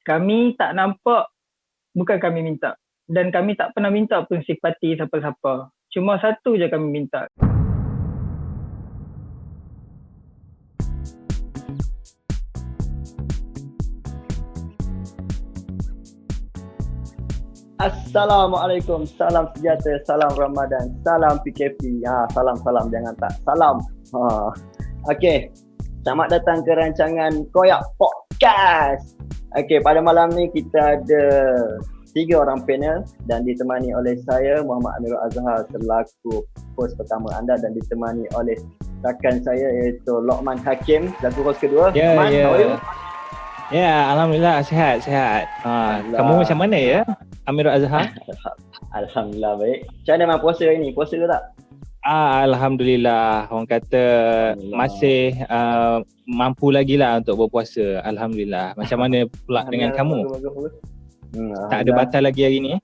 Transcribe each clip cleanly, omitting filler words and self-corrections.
Kami tak nampak, bukan kami minta. Dan kami tak pernah minta pun simpati siapa-siapa. Cuma satu je kami minta. Assalamualaikum, salam sejahtera, salam Ramadan, salam PKP. Salam, jangan tak salam. Okey, selamat datang ke rancangan Koyak Podcast. Okey, pada malam ni kita ada 3 orang panel dan ditemani oleh saya Muhammad Amirul Azhar selaku host pertama anda dan ditemani oleh rakan saya iaitu Lokman Hakim selaku host kedua. Lokman, how are you? Ya, alhamdulillah sihat. Kamu macam mana ya? Amirul Azhar? Alhamdulillah baik. Macam mana puasa hari ni? Puasa ke tak? Alhamdulillah. Orang kata masih mampu lagi lah untuk berpuasa. Alhamdulillah. Macam mana pula dengan kamu? Tak ada batal lagi hari ni?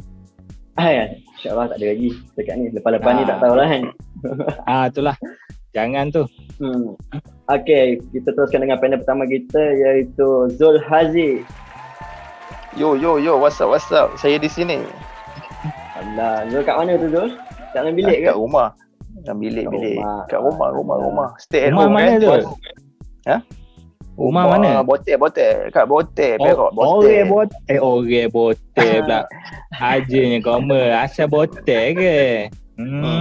InsyaAllah tak ada lagi. Dekat ni. Lepas-lepas ni tak tahulah kan. Itulah. Jangan tu. Okay, kita teruskan dengan panel pertama kita iaitu Zul Haziq. Yo, what's up? Saya di sini. Alah, Zul kat mana tu Zul? Kat dalam bilik ke? Kat rumah. Dalam bilik. Kat rumah. Stay at rumah home mana kan? Zul? Rumah mana? Botek. Kat Botek, Perak. Orang Botek pula. Ajanya koma. Asal Botek ke?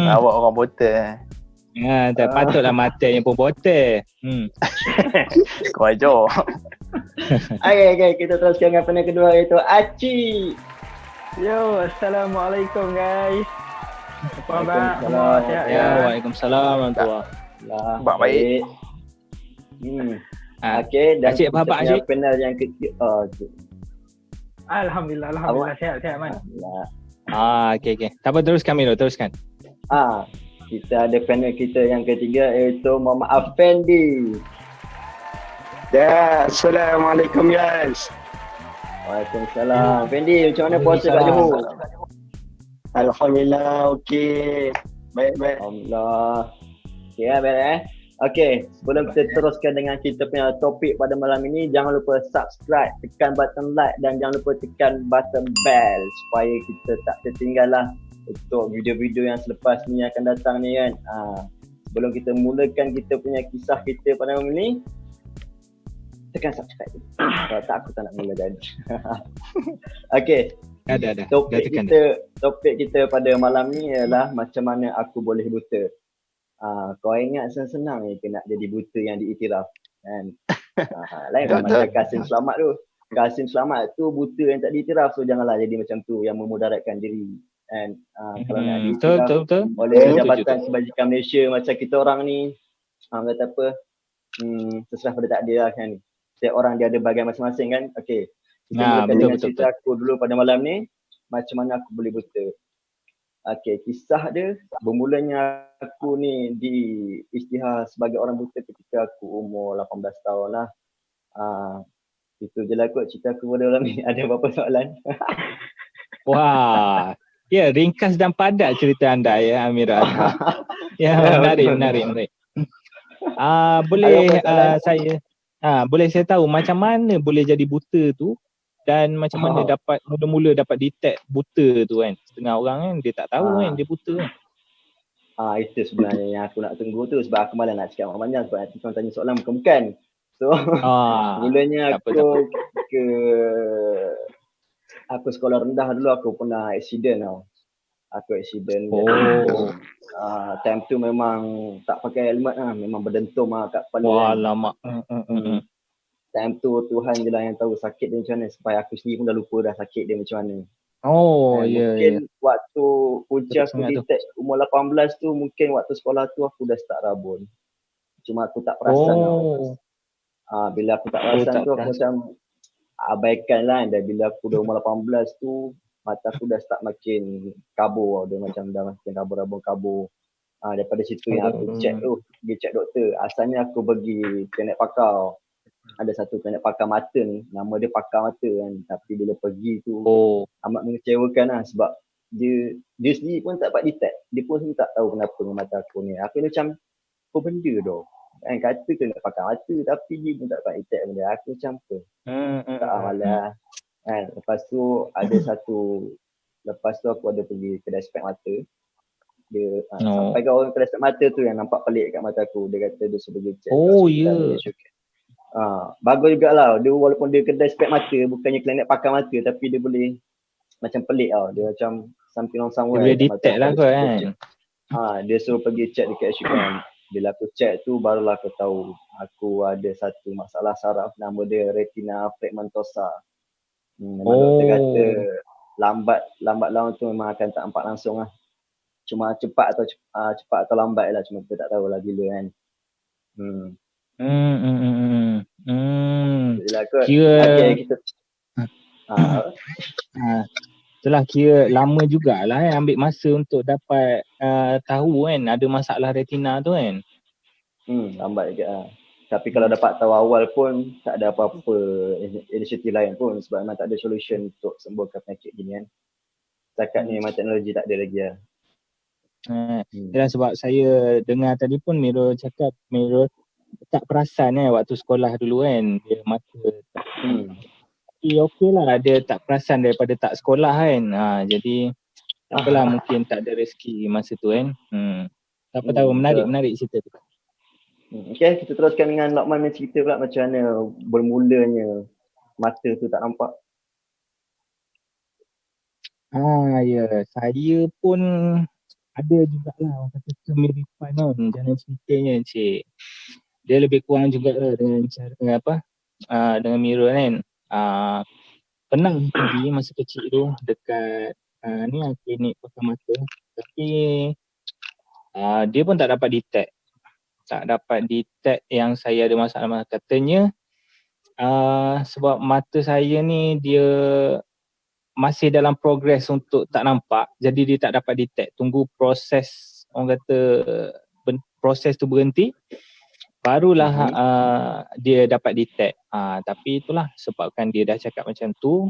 Awak orang Botek. Tak patutlah matanya pun Botek. Kau ajar. Okay, kita teruskan dengan panel kedua iaitu Aci. Yo, Assalamualaikum guys. Apa khabar? Waalaikumsalam. Ya. Waalaikumsalam warahmatullahi. Baik. Okay, dan Acik, apa khabar, Acik? panel yang ketiga. Alhamdulillah sihat man. Okay. Tak apa, teruskan Miro, teruskan. Kita ada panel kita yang ketiga iaitu Muhammad Afendi. Ya, Assalamualaikum guys. Waalaikumsalam. Afendi, macam mana puasa kat Johor? Alhamdulillah, okey. Baik. Alhamdulillah. Okey baik. Okey, sebelum kita teruskan dengan kita punya topik pada malam ini, jangan lupa subscribe, tekan button like dan jangan lupa tekan button bell supaya kita tak tertinggal lah untuk video-video yang selepas ni akan datang ni kan. Sebelum kita mulakan kita punya kisah kita pada malam ni, tekan subscribe. Kalau tak aku tak nak mula jadi. Okey. Ada. Topik kita pada malam ni ialah macam mana aku boleh buta. Kau ingat senang-senang je nak jadi buta yang diiktiraf kan. Lain macam Kasim Selamat tu. Kasim Selamat tu buta yang tak diiktiraf, so janganlah jadi macam tu yang memudaratkan diri. And kalau nak diiktiraf betul. oleh Jabatan Kebajikan Malaysia macam kita orang ni, kata apa, terserah pada takdir lah kan. Setiap orang dia ada bahagian masing-masing kan. Okay, kita mulakan dengan cerita aku dulu pada malam ni, macam mana aku boleh buta. Okay, kisah dia bermulanya aku ni di isytihar sebagai orang buta ketika aku umur 18 tahun lah. Itu je lah kot cerita aku pada malam ni. Ada berapa soalan? Wah, ya, ringkas dan padat cerita anda ya Amirul Azhar. Ya, menarik. Boleh boleh saya tahu macam mana boleh jadi buta tu dan macam mana dapat mula-mula dapat detect buta tu kan. Setengah orang kan dia tak tahu kan dia buta kan. Itu sebenarnya yang aku nak tunggu tu, sebab aku malas nak cakap panjang sebab nanti korang tanya soalan bukan. So mulanya aku sekolah rendah dulu aku pernah accident tau. Aku accident. Time tu memang tak pakai helmet lah, memang berdentum lah kat kepala. Alamak. Time tu Tuhan je lah yang tahu sakit dia macam mana, sampai aku sendiri pun dah lupa dah sakit dia macam mana. Mungkin waktu punca aku detect umur 18 tu, mungkin waktu sekolah tu aku dah start rabun. Cuma aku tak perasan tau. Bila aku tak perasan tu aku macam abaikan lah. Dan bila aku dah umur 18 tu, mata aku dah start makin kabur. Dia macam dah makin kabur. Daripada situ yang aku pergi check doktor. Asalnya aku pergi klinik pakar. Ada satu klinik pakar mata ni, nama dia pakar mata kan. Tapi bila pergi tu amat mengecewakan lah, sebab dia sendiri pun tak dapat detect. Dia pun sendiri tak tahu kenapa dengan mata aku ni. Aku macam, apa benda tu? Kan kata kena pakai mata tapi dia pun tak dapat detect benda. Aku macam apa? Tak malah. Lepas tu ada lepas tu aku ada pergi kedai spek mata. Dia sampai ke orang kedai spek mata tu yang nampak pelik kat mata aku. Dia kata dia suruh pergi check. Bagus jugalah. Dia walaupun dia kedai spek mata, bukannya klinik pakar mata, tapi dia boleh macam pelik tau. Dia macam something wrong somewhere. Dia boleh detect lah kot kan. Dia suruh pergi check dekat HUM. Bila aku check tu barulah aku tahu aku ada satu masalah saraf, nama dia retina fragmentosa. Memang doktor kata lambat laun tu memang akan tak nampak langsung lah. Cuma cepat atau lambat lah, cuma kita tak tahu lah bila kan. Kira kita itulah kira lama jugalah ambil masa untuk dapat tahu kan ada masalah retina tu kan. Lambat juga lah. Tapi kalau dapat tahu awal pun tak ada apa-apa inisiatif lain pun sebab memang tak ada solution untuk sembuhkan penyakit gini kan. Setakat ni memang teknologi tak ada lagi lah. Dan sebab saya dengar tadi pun Miro cakap Miro tak perasan waktu sekolah dulu kan dia mata okey lah dia tak perasan daripada tak sekolah kan. Jadi tak apalah mungkin tak ada rezeki masa tu kan. Tak apa tahu menarik cerita tu. Okay, kita teruskan dengan Lokman punya cerita pula macam mana bermulanya mata tu tak nampak. Ya, saya pun ada jugalah orang kata kemiripan kan jalan ceritanya cik. Dia lebih kurang jugalah dengan cara dengan Miro kan. Pernah pergi masa kecil tu dekat klinik pakar mata tapi dia pun tak dapat detect yang saya ada masalah. Katanya sebab mata saya ni dia masih dalam progres untuk tak nampak, jadi dia tak dapat detect. Tunggu proses orang kata proses tu berhenti barulah dia dapat detect. Tapi itulah sebabkan dia dah cakap macam tu,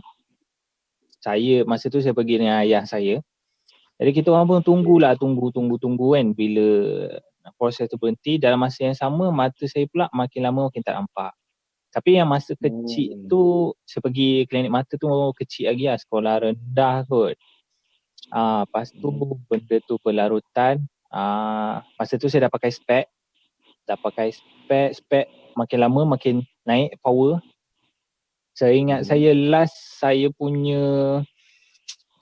masa tu saya pergi dengan ayah saya. Jadi kita orang pun tunggu kan bila proses tu berhenti. Dalam masa yang sama mata saya pula makin lama makin tak nampak. Tapi yang masa kecil tu saya pergi klinik mata tu kecil lagi lah, sekolah rendah kot. Lepas tu benda tu berlarutan. Masa tu saya dah pakai spek. Spek makin lama makin naik power. Saya ingat saya last saya punya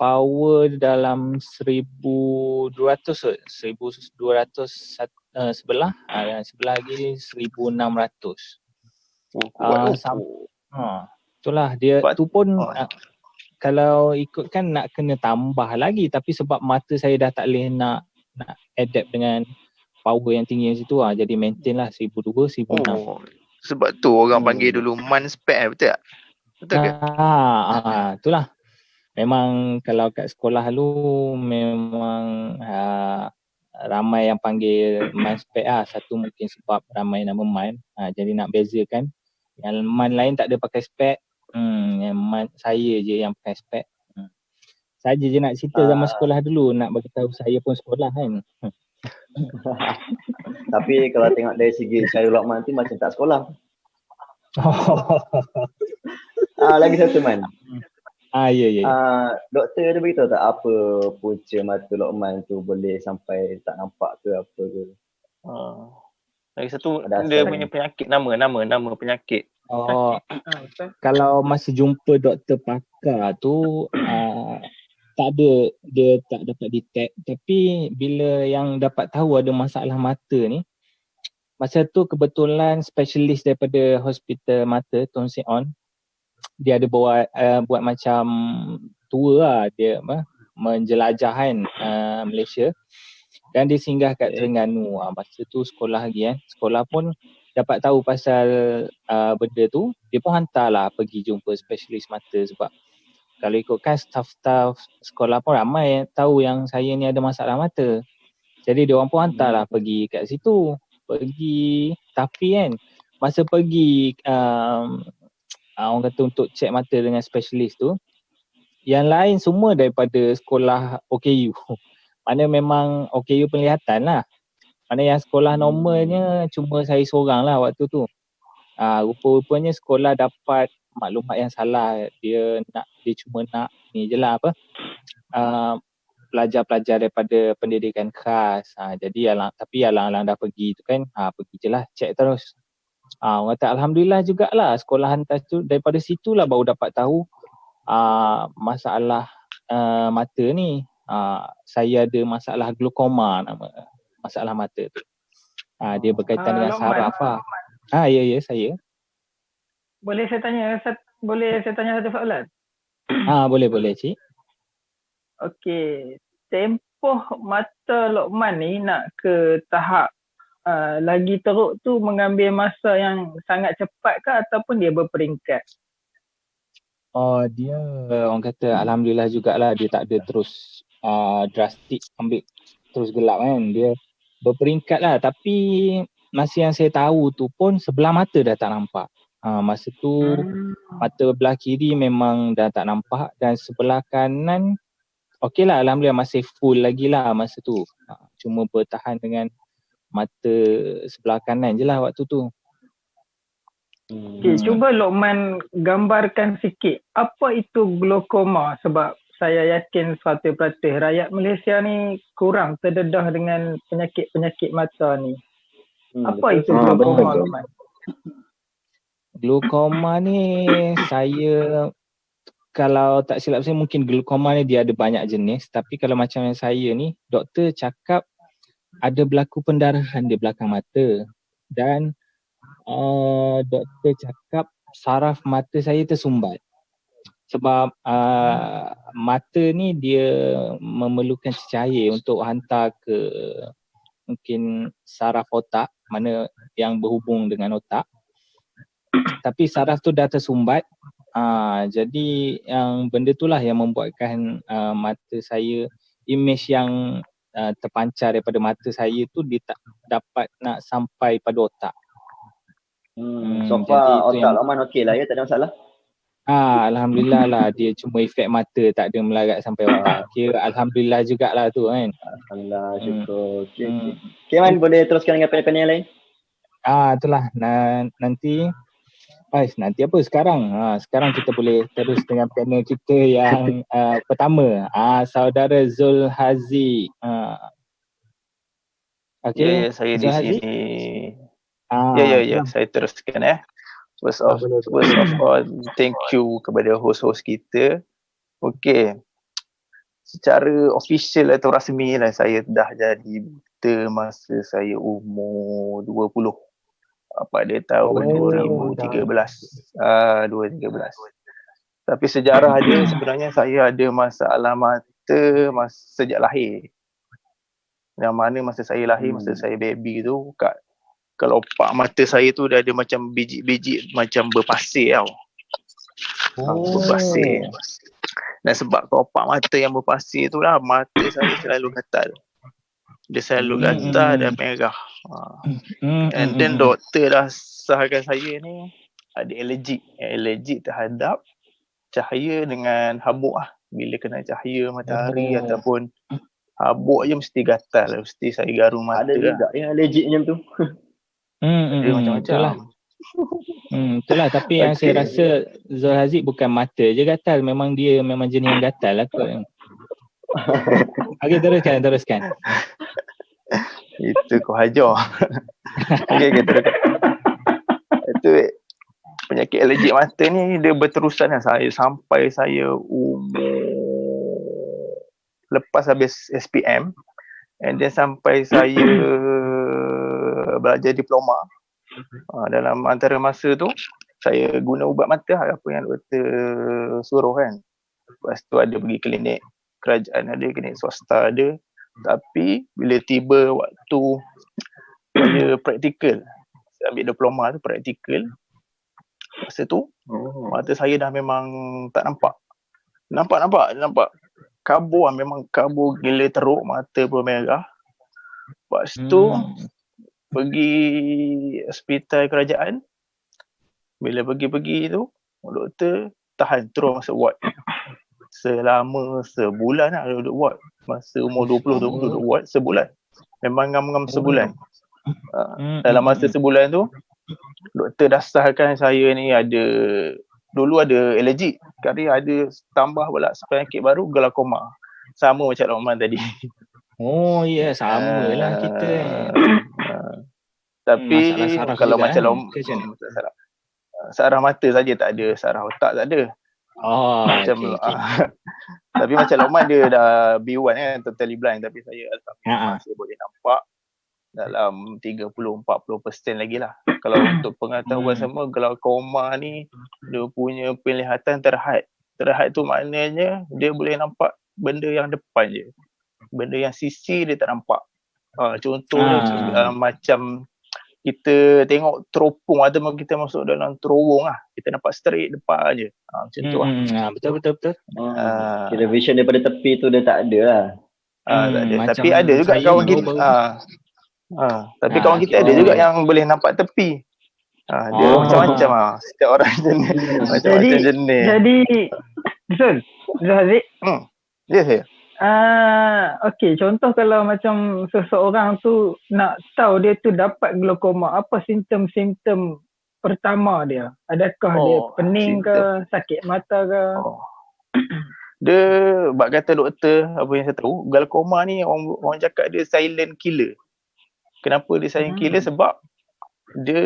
power dalam 1200 sebelah dan sebelah lagi 1600. Itulah dia tu pun kalau ikutkan nak kena tambah lagi, tapi sebab mata saya dah tak boleh nak adapt dengan power yang tinggi yang situ jadi maintain lah 1200, 1600. Sebab tu orang panggil dulu man spek, betul tak? Betul ke? Itulah. Memang kalau kat sekolah dulu memang ramai yang panggil man spek satu mungkin sebab ramai nama man. Jadi nak bezakan yang man lain tak ada pakai spek. Yang man saya je yang pakai spek. Saja je nak cerita zaman sekolah dulu, nak bagi tahu saya pun sekolah kan. Tapi kalau tengok dari segi Syarul Lokman tu macam tak sekolah. Lagi satu man. Ya. Doktor ada beritahu tak apa punca mata Lokman tu boleh sampai tak nampak ke apa ke? Lagi satu dia punya penyakit, nama penyakit. Kalau masa jumpa doktor pakar tu tak ada, dia tak dapat detect. Tapi bila yang dapat tahu ada masalah mata ni, masa tu kebetulan specialist daripada hospital mata Tun Seng On, dia ada buat macam tour lah, dia menjelajah kan Malaysia, dan dia singgah kat Terengganu. Masa tu sekolah lagi kan, sekolah pun dapat tahu pasal benda tu, dia pun hantarlah pergi jumpa spesialis mata. Sebab kalau ikutkan staff-staff sekolah pun ramai yang tahu yang saya ni ada masalah mata, jadi dia orang pun hantarlah pergi kat situ. Tapi kan masa pergi orang kata untuk check mata dengan spesialis tu, yang lain semua daripada sekolah OKU. Mana memang OKU penglihatan lah. Mana yang sekolah normalnya cuma saya seorang lah waktu tu. Rupa-rupanya sekolah dapat maklumat yang salah. Dia cuma nak ni je lah pelajar-pelajar daripada pendidikan khas. Jadi tapi alang-alang dah pergi tu kan, pergi je lah, check terus. Orang kata alhamdulillah jugalah sekolah hantar tu, daripada situlah baru dapat tahu masalah mata ni. Saya ada masalah glaukoma, nama masalah mata tu. Dia berkaitan dengan saraf lah. Ya saya. Boleh saya tanya satu soalan? Boleh cik. Okey, tempoh mata Lokman ni nak ke tahap lagi teruk tu mengambil masa yang sangat cepat ke ataupun dia berperingkat? Dia orang kata alhamdulillah jugalah, dia tak ada terus drastik ambil terus gelap kan. Dia berperingkat lah, tapi masa yang saya tahu tu pun sebelah mata dah tak nampak. Masa tu mata belah kiri memang dah tak nampak, dan sebelah kanan okey lah, alhamdulillah masih full lagi lah masa tu. Cuma bertahan dengan mata sebelah kanan je lah waktu tu. Okay, cuba Lokman gambarkan sikit apa itu glaukoma, sebab saya yakin 100% rakyat Malaysia ni kurang terdedah dengan penyakit-penyakit mata ni. Apa itu glaukoma, Lokman? Glaukoma ni saya, kalau tak silap saya, mungkin glaukoma ni dia ada banyak jenis, tapi kalau macam yang saya ni, doktor cakap ada berlaku pendarahan di belakang mata, dan doktor cakap saraf mata saya tersumbat. Sebab mata ni dia memerlukan cahaya untuk hantar ke mungkin saraf otak, mana yang berhubung dengan otak. Tapi saraf tu dah tersumbat. Jadi yang benda itulah yang membuatkan mata saya, image yang terpancar daripada mata saya tu dia tak dapat nak sampai pada otak. So far otak Lokman okey lah ya, tak ada masalah? Alhamdulillah lah, dia cuma efek mata, tak ada melarat sampai otak. Kira alhamdulillah jugalah tu kan. Alhamdulillah, syukur. Okay Man, boleh teruskan dengan panel-panel yang lain? Itulah nanti apa sekarang? Sekarang kita boleh terus dengan panel kita yang pertama, saudara Zulhazi. Okay, saya di sini. Ya, saya teruskan First of all, thank you kepada host-host kita. Okay, secara official atau rasmi lah, saya dah jadi buta masa saya umur 20 pada tahun 2013. Tapi sejarah dia sebenarnya, saya ada masalah mata sejak lahir. Yang mana masa saya lahir, masa saya baby tu, kelopak mata saya tu dah ada macam biji-biji macam berpasir tau. Berpasir. Dan sebab kelopak mata yang berpasir tu lah, mata saya selalu gatal. Dia selalu gatal dan merah. And then doktor dah sahkan saya ni ada allergic terhadap cahaya dengan habuk lah. Bila kena cahaya matahari ataupun habuk je mesti gatal, mesti saya garu mata. Ada juga yang allergic macam tu. Dia macam-macam. Itulah, tapi yang saya rasa Zulhazi bukan mata je gatal, memang jenis yang gatal lah kot. Okay, teruskan. Itu kau hajar. Okay, teruskan. Itu penyakit allergic mata ni dia berterusan lah sampai saya umur lepas habis SPM, and then sampai saya belajar diploma. Dalam antara masa tu saya guna ubat mata apa yang doktor suruh kan. Lepas tu ada pergi klinik kerajaan, ada klinik swasta ada. Tapi bila tiba waktu saya praktikal, saya ambil diploma tu praktikal, masa tu mata saya dah memang tak nampak. Nampak kabur, memang kabur gila teruk, mata pun merah. Lepas tu pergi hospital kerajaan. Bila pergi tu, doktor tahan terus masuk ward. Selama sebulan lah duduk ward. Masa umur 20 duduk ward sebulan. Memang ngam-ngam sebulan. Dalam masa sebulan tu, doktor dah sahkan saya ni ada dulu ada allergic, sekarang ada tambah pula penyakit baru glaukoma. Sama macam Rahman tadi. Oh ya, sama lah kita. Tapi masalah saraf kalau juga, macam saraf mata saja tak ada, saraf otak tak ada. Macam okay. tapi macam Lokman dia dah B1 kan, totally blind, tapi saya alhamdulillah masih boleh nampak dalam 30-40% lagi lah. Kalau untuk pengetahuan sama, glaukoma ni dia punya penglihatan terhad. Terhad tu maknanya dia boleh nampak benda yang depan je. Benda yang sisi dia tak nampak. Contohnya macam kita tengok teropong ataupun kita masuk dalam terowong lah, kita nampak straight depan je. Macam tu lah. Betul. Kira vision daripada tepi tu dia tak ada lah. Tak ada. Tapi ada juga kawan kita. Tapi kawan kita ada juga yang boleh nampak tepi. Dia macam-macam lah. Setiap orang jenis. Macam-macam jenis. Jadi Zul Haziq. Ya saya. Okey, contoh kalau macam seseorang tu nak tahu dia tu dapat glaukoma, apa simptom-simptom pertama dia? Adakah dia pening ke, sakit mata ke? Dia, bak kata doktor, apa yang saya tahu, glaukoma ni orang cakap dia silent killer. Kenapa dia silent killer? Sebab dia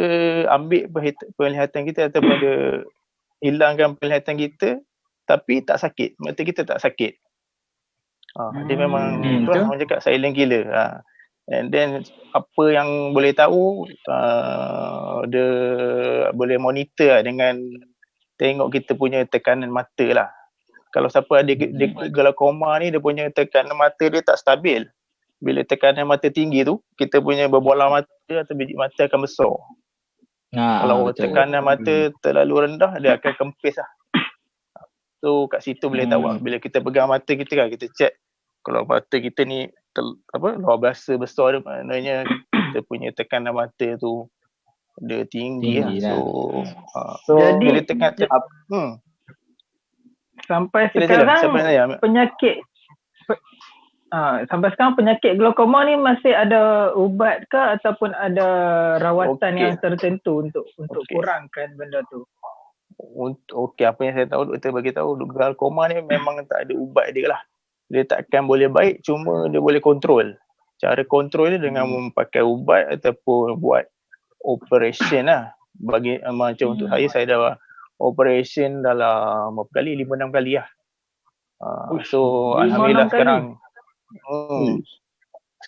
ambil penglihatan kita ataupun dia hilangkan penglihatan kita, tapi tak sakit. Mata kita tak sakit. Dia memang orang cakap silent killer. And then apa yang boleh tahu, dia boleh monitor dengan tengok kita punya tekanan mata lah. Kalau siapa ada glaukoma ni, dia punya tekanan mata dia tak stabil. Bila tekanan mata tinggi tu, kita punya berbola mata atau biji mata akan besar. Kalau tekanan mata terlalu rendah, dia akan kempis lah. So kat situ boleh tahu lah. Bila kita pegang mata kita kan, kita check kalau mata kita ni luar biasa besar, maknanya kita punya tekanan mata tu dia tinggi lah. So jadi bila tekan sampai sekarang penyakit sampai sekarang penyakit glaukoma ni masih ada ubat ke ataupun ada rawatan yang tertentu untuk kurangkan benda tu? Apa yang saya tahu, doktor bagi tahu glaukoma ni memang tak ada ubat dia lah. Dia takkan boleh baik, cuma dia boleh kontrol. Cara kontrol dia dengan memakai ubat ataupun buat operation lah. Bagi macam untuk saya dah operation dalam berapa kali? 5-6 kali lah. So alhamdulillah sekarang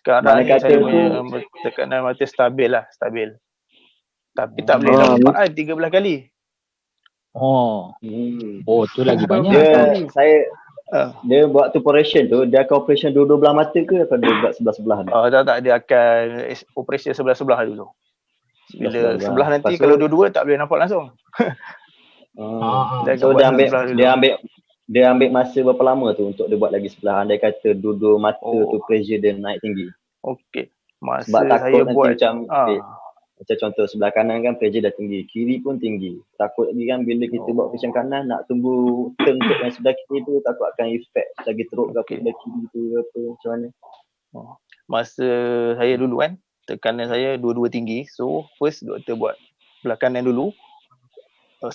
sekarang saya punya tekanan mata stabil lah, stabil. Tapi tak boleh nampak lah 13 kali. Tu lagi banyak. Dia buat operation tu, dia akan operation dua-dua belah mata ke atau dia buat sebelah-sebelah ni? Tak, dia akan operation sebelah-sebelah dulu. Bila sebelah nanti kalau dua-dua tak boleh nampak langsung. So dia ambil masa berapa lama tu untuk dia buat lagi sebelah? Andai kata dua-dua mata tu pressure dia naik tinggi. Masa sebab takut saya nanti buat macam contoh sebelah kanan kan pressure dah tinggi, kiri pun tinggi. Takut lagi kan bila kita buat operation kanan nak tunggu turn untuk yang sebelah kiri tu, takut akan efek lagi teruk ke sebelah kiri tu apa macam mana. Masa saya dulu kan, tekanan saya dua-dua tinggi. So first doktor buat belah kanan dulu.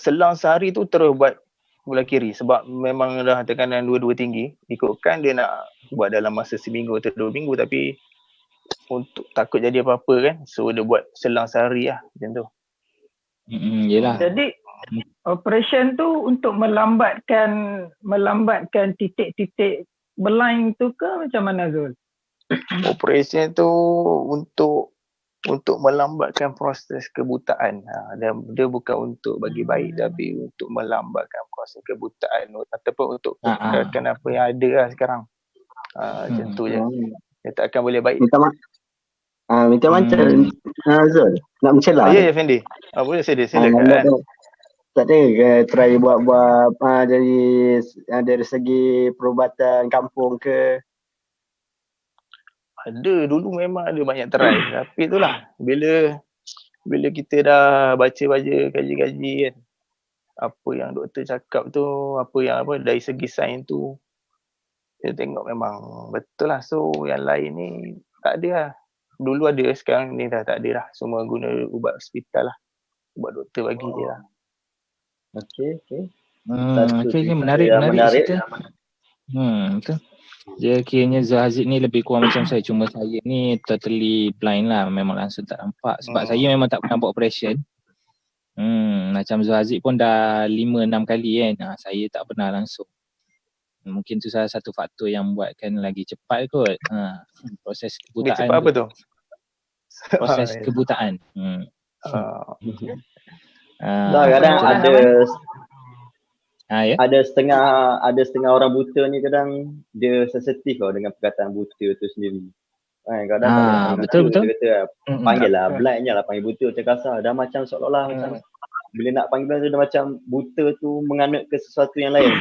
Selang sehari tu terus buat belah kiri sebab memang dah tekanan dua-dua tinggi. Ikutkan dia nak buat dalam masa seminggu atau 2 minggu, tapi untuk takut jadi apa-apa kan, so dia buat selang sehari lah macam tu. Yelah. Jadi operation tu untuk melambatkan titik-titik blind tu ke macam mana Zul? Operation tu untuk melambatkan proses kebutaan. Dia bukan untuk bagi baik, tapi untuk melambatkan proses kebutaan ataupun untuk kekalkan apa yang ada lah sekarang. Macam tu je. Dia tak akan boleh baik. Minta macam Zul nak mencelah. Ya Fendi. Boleh silakan. Tak ada ke try buat dari segi perubatan kampung ke? Ada, dulu memang ada banyak try. Tapi itulah bila kita dah baca-baca kaji-kaji kan, apa yang doktor cakap tu, dari segi sains tu, kita tengok memang betul lah. So yang lain ni tak ada lah. Dulu ada, sekarang ni dah tak ada lah. Semua guna ubat hospital lah. Ubat doktor bagi je lah. Okey. Okay, menarik cerita. Betul. Dia kiranya Zul Haziq ni lebih kurang macam saya, cuma saya ni totally blind lah, memang langsung tak nampak sebab saya memang tak pernah buat operation. Macam Zul Haziq pun dah 5-6 kali kan. Saya tak pernah langsung. Mungkin tu salah satu faktor yang buatkan lagi cepat kot. Proses kebutaan. Cepat apa tu? Proses kebutaan. Kadang ya? ada setengah orang buta ni kadang dia sensitif dengan perkataan buta tu sendiri. Kadang betul. Dia kata panggil lah blind je lah, panggil buta macam kasar. Dah macam seolah-olah macam bila nak panggil tu dah macam buta tu menganut ke sesuatu yang lain.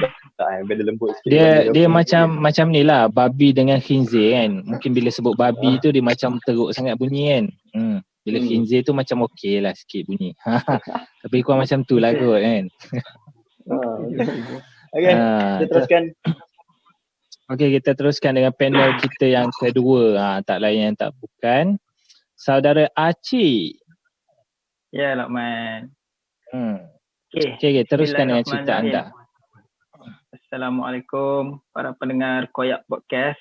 Benda lembut sikit. Dia macam ni lah, babi dengan khinzir kan. Mungkin bila sebut babi tu dia macam teruk sangat bunyi kan. Bila khinzir tu macam okey lah sikit bunyi. Tapi kurang macam tu lah kot kan. Okay, kita teruskan. Okay, kita teruskan dengan panel kita yang kedua. Tak lain yang tak bukan Saudara Acik. Ya, Lokman. Okay, teruskan dengan cerita anda. Assalamualaikum para pendengar Koyak Podcast.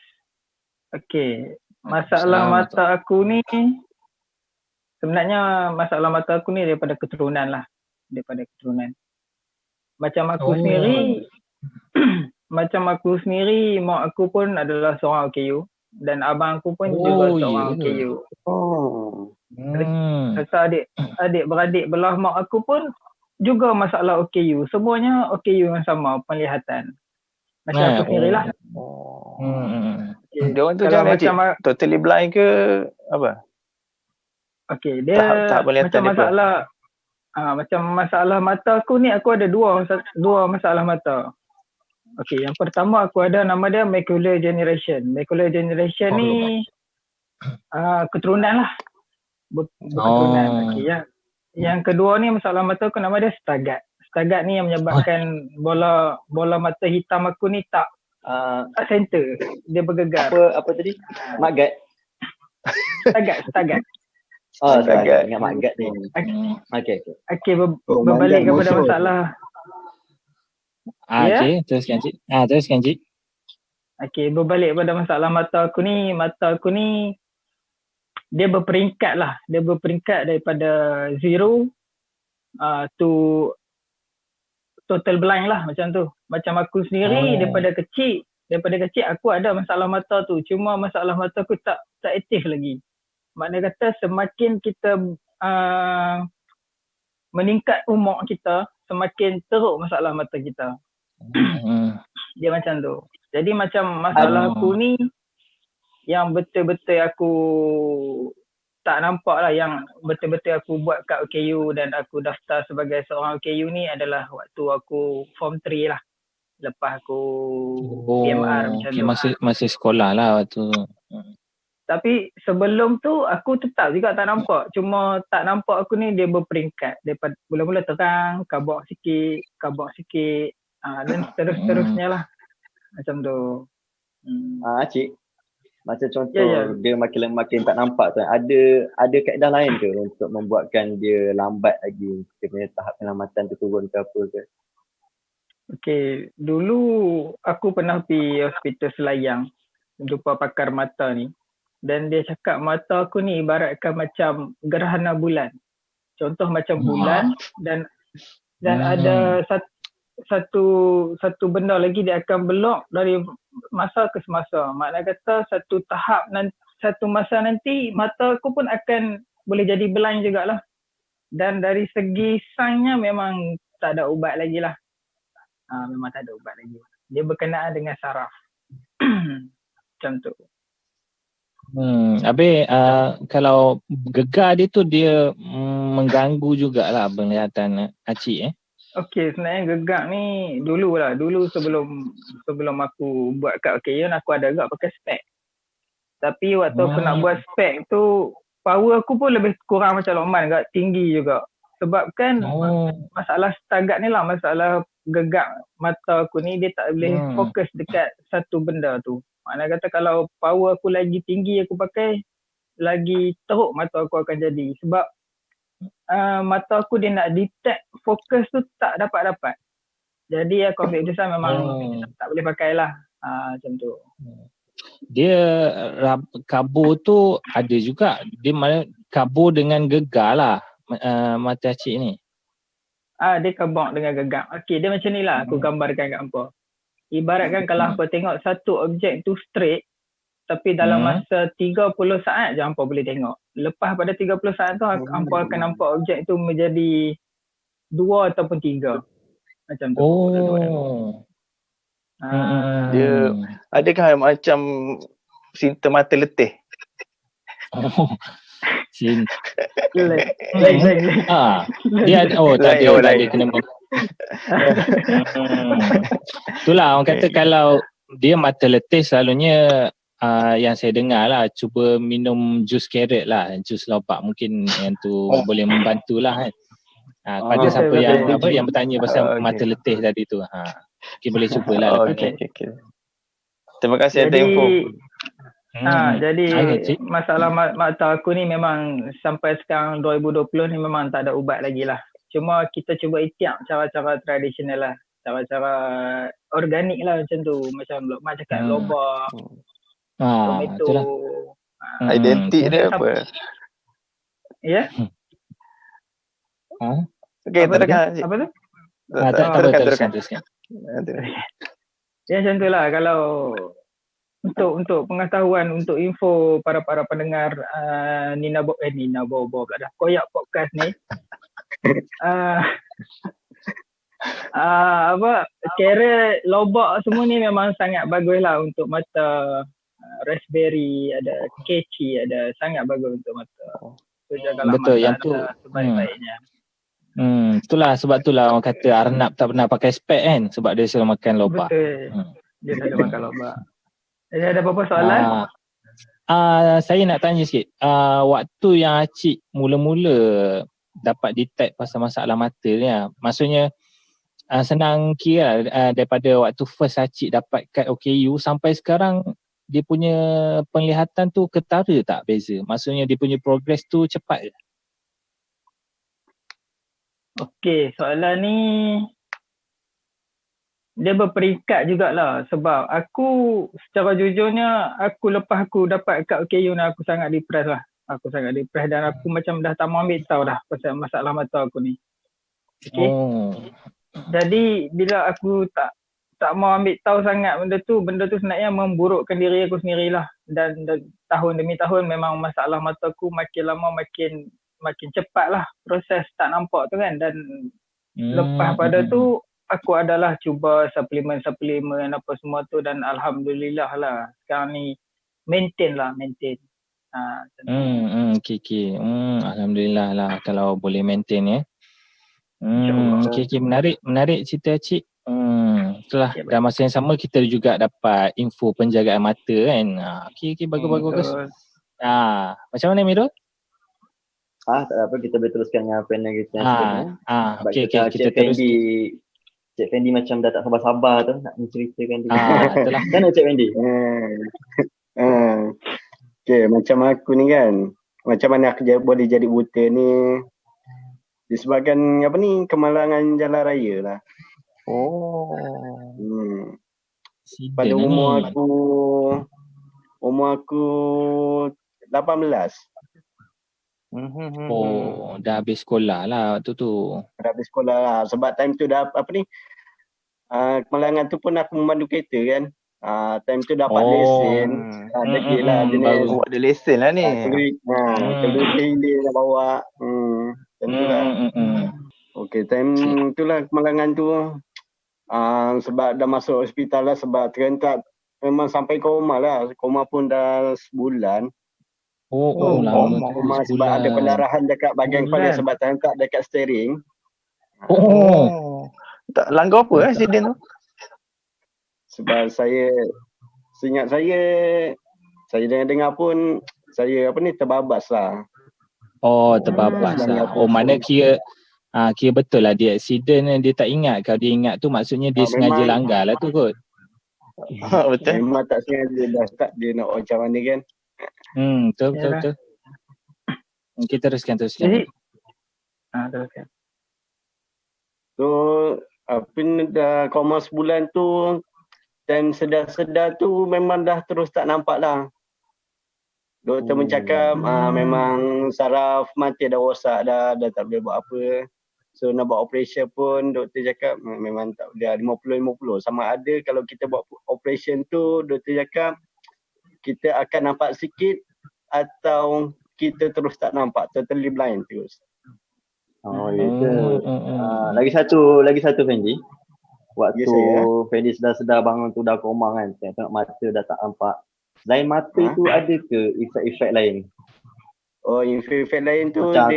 Okay, masalah mata aku ni, sebenarnya masalah mata aku ni daripada keturunan lah. Macam aku sendiri, mak aku pun adalah seorang OKU dan abang aku pun juga seorang OKU. Serta adik-beradik belah mak aku pun juga masalah OKU. Semuanya OKU yang sama, penglihatan. Macam aku sendiri lah. Dia orang tu macam mana? Totally blind ke apa? Okay, dia macam masalah macam masalah mata aku ni, aku ada dua masalah mata. Okay, yang pertama aku ada nama dia macular degeneration. Macular degeneration ni keturunan lah. Berketurunan. Okay, yang kedua ni masalah mata aku nama dia stagat. Stagat ni yang menyebabkan bola mata hitam aku ni tak center. Dia bergegar. Apa tadi? Magat. Stagat. Stagat. Ingat magat ni. Okay, berbalik kepada masalah. Okay, teruskan Cik. Okay, berbalik pada masalah mata aku ni dia berperingkat lah. Dia berperingkat daripada 0 to total blind lah, macam tu. Macam aku sendiri daripada kecil aku ada masalah mata tu. Cuma masalah mata aku tak aktif lagi. Maknanya kata semakin kita meningkat umur kita, semakin teruk masalah mata kita. Dia macam tu. Jadi macam masalah aku ni yang betul-betul aku tak nampak lah, yang betul-betul aku buat kat OKU dan aku daftar sebagai seorang OKU ni adalah waktu aku form 3 lah. Lepas aku PMR macam tu. Masih sekolah lah waktu. Tapi sebelum tu aku tetap juga tak nampak. Cuma tak nampak aku ni dia berperingkat. Daripada mula-mula terang, kabur sikit dan seterusnya lah. Macam tu. Cik, macam contoh dia makin tak nampak tu, ada kaedah lain ke untuk membuatkan dia lambat lagi dia punya tahap penyelamatan tu turun ke apa ke? Okay, dulu aku pernah pergi hospital Selayang jumpa pakar mata ni, dan dia cakap mata aku ni ibaratkan macam gerhana bulan. Contoh macam bulan dan ada satu benda lagi dia akan belok dari masa ke semasa. Maknanya kata satu masa nanti mata aku pun akan boleh jadi blind jugalah. Dan dari segi sainnya memang tak ada ubat lagi lah. Memang tak ada ubat lagi. Dia berkenaan dengan saraf. Macam tu. Habis kalau gegar dia tu dia mengganggu jugalah penglihatan Acik Okay, sebenarnya gegak ni dulu sebelum aku buat kat OKU aku ada agak pakai spek. Tapi waktu aku nak buat spek tu, power aku pun lebih kurang macam Lokman, agak tinggi juga. Sebab kan masalah stagat ni lah, masalah gegak mata aku ni dia tak boleh fokus dekat satu benda tu. Maknanya kata kalau power aku lagi tinggi aku pakai, lagi teruk mata aku akan jadi. Sebab mata aku dia nak detect fokus tu tak dapat. Jadi aku ambil keputusan memang tak boleh pakai lah. Macam tu. Dia kabur tu ada juga. Dia mana kabur dengan gegar lah mata Acik ni. Dia kabur dengan gegar. Okey, dia macam ni lah aku gambarkan kat hampa. Ibaratkan kalau hampa tengok satu objek tu straight, tapi dalam masa 30 saat je hampa boleh tengok. Lepas pada 30 saat tu hampa akan nampak objek tu menjadi 2 ataupun 3. Macam tu. Dia adakah macam simptom mata letih? Dia tak ada kena itulah orang kata kalau dia mata letih selalunya yang saya dengar lah, cuba minum jus carrot lah, jus lobak, mungkin yang tu boleh membantu lah kan. Pada siapa yang bertanya pasal mata letih tadi tu, mungkin boleh cubalah lepas ni. Terima kasih atas info. Jadi masalah mata aku ni memang sampai sekarang 2020 ni memang tak ada ubat lagi lah. Cuma kita cuba ikhtiar cara-cara tradisional lah, cara-cara organik lah macam tu. Macam Mak cakap lobak, tomato. Identik dia apa? Ya? Okay, teruskan. Apa tu? Teruskan. Ya macam tu lah. Kalau untuk pengetahuan, untuk info para pendengar Nina Bobo pula dah, Koyak Podcast ni. Carrot, lobak semua ni memang sangat bagus lah untuk mata. Raspberry, ada keci, ada sangat bagus untuk mata. Betul, yang tu sebaik-baiknya. Itulah sebab itulah orang kata Arnab tak pernah pakai spek kan, sebab dia selalu makan lobak. Betul. Dia selalu makan lobak. Jadi ada apa-apa soalan? Saya nak tanya sikit. Waktu yang Acik mula-mula dapat detect pasal masalah mata ni, maksudnya senang kira daripada waktu first Acik dapat kad OKU sampai sekarang, dia punya penglihatan tu ketara tak beza? Maksudnya dia punya progress tu cepat ke? Okey, soalan ni dia berperingkat jugalah, sebab aku secara jujurnya lepas aku dapat kad OKU ni aku sangat depress lah. Aku sangat depress dan aku macam dah tak mau ambil tahu dah pasal masalah mata aku ni. Okey. Jadi bila aku tak mau ambil tahu sangat benda tu sebenarnya memburukkan diri aku sendirilah, dan tahun demi tahun memang masalah mata aku makin lama makin cepat lah proses tak nampak tu kan. Dan lepas pada tu aku adalah cuba suplemen apa semua tu, dan alhamdulillah lah sekarang ni maintain. Okay. Alhamdulillah lah kalau boleh maintain ya. Okay, menarik cerita Cik. Itulah, dalam masa yang sama kita juga dapat info penjagaan mata kan. Okay, bagus. Macam mana Mirul? Tak apa, kita boleh teruskan dengan apa yang kita Okay, kita teruskan. Cik Fendi macam dah tak sabar-sabar tu nak menceritakan dia. Itulah. Kan Cik Fendi? Okay, macam aku ni kan, macam mana aku boleh jadi buta ni disebabkan kemalangan jalan raya lah. Pada umur aku 18. Dah habis sekolah lah waktu tu. Dah habis sekolah lah, sebab time tu dah kemalangan tu pun aku memandu kereta kan. Time tu dapat lesen. Degil lah jenis. Baru ada lesen lah ni. Keluri dia nak bawa. Tentu lah. Okay, time tu lah kemalangan tu. Sebab dah masuk hospital lah, sebab terentak memang sampai koma lah. Koma pun dah sebulan. Lama sebab ada pendarahan dekat bahagian kepala sebab terentak dekat steering. Tak langgar apa accident tu? Sebab seingat saya dengar pun saya terbabas lah. Terbabas lah. Mana kira betul lah dia accident, dia tak ingat. Kalau dia ingat tu maksudnya dia sengaja langgar lah tu kot. Betul. Memang tak sengaja, dah start dia nak macam mana kan. Betul. Kita teruskan. Teruskan. So apa dah koma sebulan tu, time sedar-sedar tu memang dah terus tak nampak lah. Doktor mencakap memang saraf mati dah rosak dah tak boleh buat apa. So nak buat operation pun doktor cakap memang tak boleh, 50-50. Sama ada kalau kita buat operation tu, doktor cakap kita akan nampak sikit atau kita terus tak nampak, totally blind terus. Lagi satu Fendi. Waktu Fendi sedar bangun tu dah koma kan, tengok mata dah tak nampak. Selain mata tu ada ke efek-efek lain? Efek lain tu macam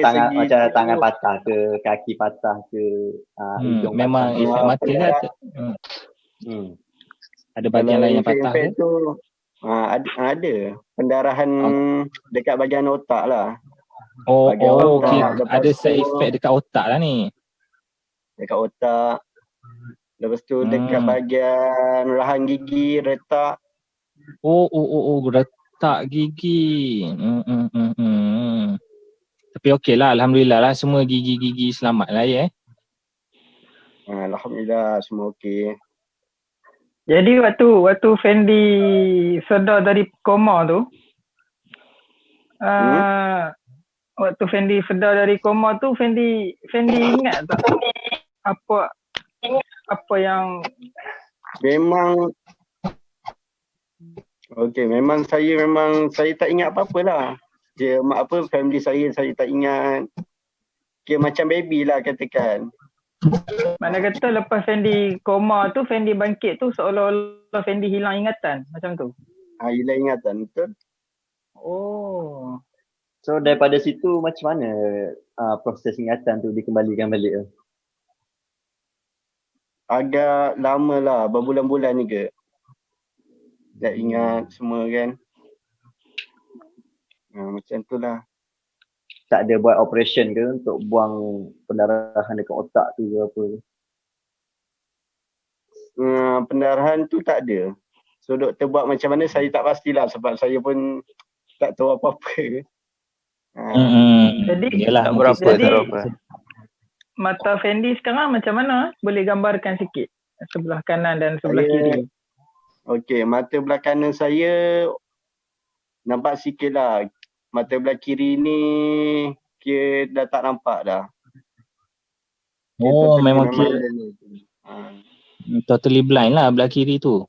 tangan patah ke, kaki patah ke, hidung memang patah. efek mata lah. Ada bahagian lain yang patah ke? Tu, ada pendarahan dekat bahagian otak lah. Okay. Ada side effect dekat otak lah ni. Dekat otak. Lepas tu dekat bahagian rahang gigi, retak. Retak gigi. Tapi okey lah, alhamdulillah lah, semua gigi-gigi selamat lah ya. Alhamdulillah semua okey. Jadi waktu Fendi sedar dari koma tu, waktu Fendi sedar dari koma tu, Fendi ingat tak apa yang memang saya tak ingat apa-apa lah. Family saya tak ingat. Macam baby lah katakan. Mana kata lepas Fendi koma tu, Fendi bangkit tu seolah-olah Fendi hilang ingatan macam tu. Hilang ingatan, betul. So daripada situ macam mana proses ingatan tu dikembalikan balik tu? Agak lama lah, berbulan-bulan juga. Tak ingat semua kan. Macam tu lah. Tak ada buat operation ke untuk buang pendarahan dekat otak tu ke apa? Pendarahan tu tak ada. So doktor buat macam mana saya tak pastilah sebab saya pun tak tahu apa-apa. Jadi tak berapa. Mata Fendi sekarang macam mana? Boleh gambarkan sikit sebelah kanan dan sebelah kiri. Okey, mata belah kanan saya nampak sikit lah. Mata belah kiri ni dah tak nampak dah. Memang totally blind lah belah kiri tu.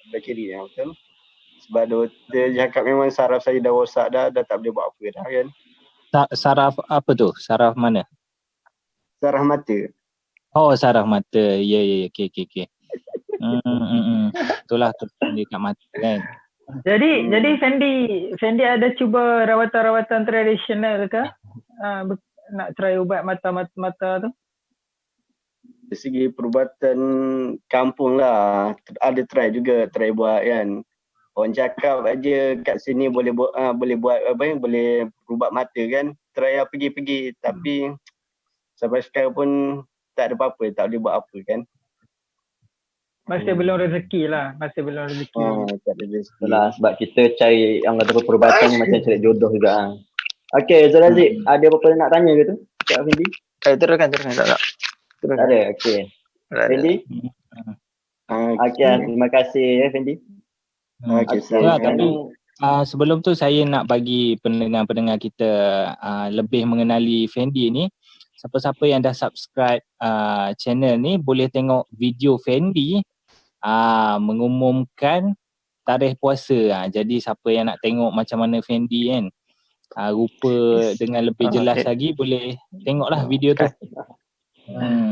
Belah kiri ya, betul. Sebab doktor cakap memang saraf saya dah rosak dah tak boleh buat apa dah kan. Saraf apa tu? Saraf mana? Saraf mata. Saraf mata. Ya. Okey. Itulah tu dekat mata kan. Jadi Fendi ada cuba rawatan-rawatan tradisional ke? Nak try ubat mata tu? Dari segi perubatan kampung lah, ada try buat kan. Orang cakap aja kat sini boleh buat boleh ubat mata kan. Try pergi tapi sampai sekarang pun tak ada apa-apa, tak boleh buat apa kan. Masih belum rezeki lah, Tak ada rezeki. Sebab kita cari yang kata perubatan macam cari jodoh juga. Okey, Zul Aziz, ada apa-apa nak tanya ke tu? Cak Fendi? Teruskan tak. Tak ada, okey. Fendi? Okey, terima kasih Fendi. Tapi sebelum tu saya nak bagi pendengar-pendengar kita lebih mengenali Fendi ni. Siapa-siapa yang dah subscribe channel ni boleh tengok video Fendi mengumumkan tarikh puasa. Jadi siapa yang nak tengok macam mana Fendi kan rupa dengan lebih jelas lagi, boleh tengoklah video tu.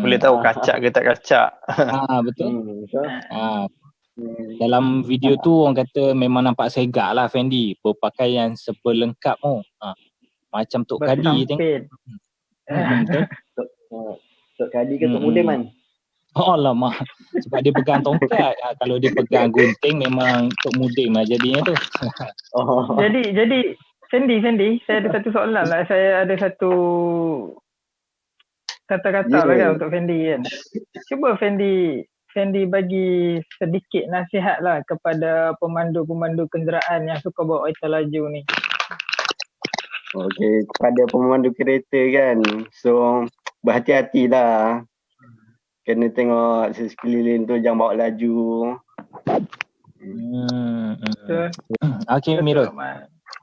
Boleh tahu kacak ke tak kacak. Betul. Dalam video tu orang kata memang nampak segak lah Fendi, berpakaian sepelengkap macam Tok Kadi tengok. Tok Kadi ke Tok Mudiman? Alamak, sebab dia pegang tongkat. Kalau dia pegang gunting memang Tok Mudim lah jadinya tu. Jadi Fendi, saya ada satu soalan lah. Saya ada satu kata-kata lah kan untuk Fendi kan. Cuba Fendi bagi sedikit nasihat lah kepada pemandu-pemandu kenderaan yang suka bawa kereta laju ni. Okey, kepada pemandu kereta kan. So, berhati-hatilah. Kena tengok sekeliling tu, jangan bawa laju. Okey, Mirul.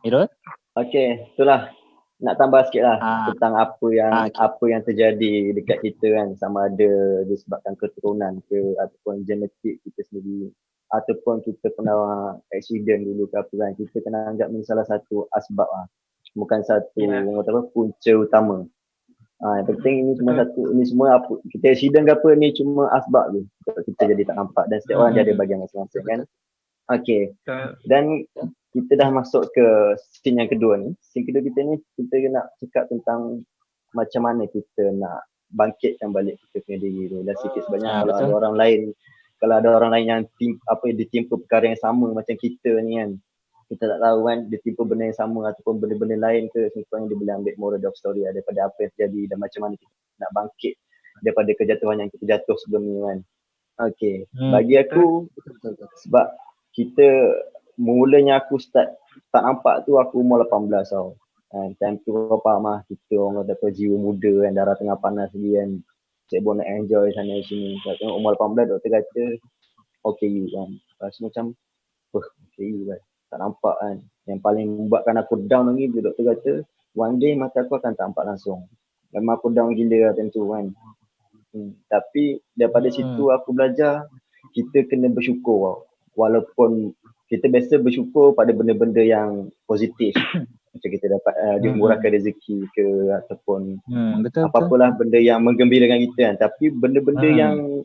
Mirul? Okey, itulah. Nak tambah sikit lah tentang apa yang terjadi dekat kita kan, sama ada disebabkan keturunan ke ataupun genetik kita sendiri ataupun kita pernah accident dulu ke apa kan. Kita kena anggap ni salah satu asbab lah. Bukan satu punca utama. Yang penting ini semua apa, kita accident ke apa ni cuma asbab je untuk kita jadi tak nampak, dan setiap orang dia ada bahagian masing-masing kan. Okey. Dan kita dah masuk ke scene yang kedua ni. Scene kedua kita ni, kita nak cakap tentang macam mana kita nak bangkitkan balik kita punya diri tu. Dan sikit sebanyak kalau ada orang lain yang ditimpa perkara yang sama macam kita ni kan, kita tak tahu kan dia timpa benda yang sama ataupun benda-benda lain ke, sebenarnya dia boleh ambil moral of story daripada apa yang terjadi dan macam mana kita nak bangkit daripada kejatuhan yang kita jatuh sebelum ni kan. Okey, bagi aku sebab kita mulanya aku start tak nampak tu aku umur 18 tau. Time tu kau faham lah, kita orang dapat jiwa muda kan, darah tengah panas lagi kan. Cikgu nak enjoy sana sini. Tengok umur 18 doktor kata okay kan. Lepas macam okay kan. Tak nampak kan. Yang paling membuatkan aku down lagi bila doktor kata one day mata aku akan tak nampak langsung. Memang aku down gila lah tentu kan. Tapi daripada situ aku belajar kita kena bersyukur. Walaupun kita biasa bersyukur pada benda-benda yang positif. Macam kita dapat dimurahkan rezeki ke ataupun apa-apalah benda yang menggembirakan kita kan. Tapi benda-benda yang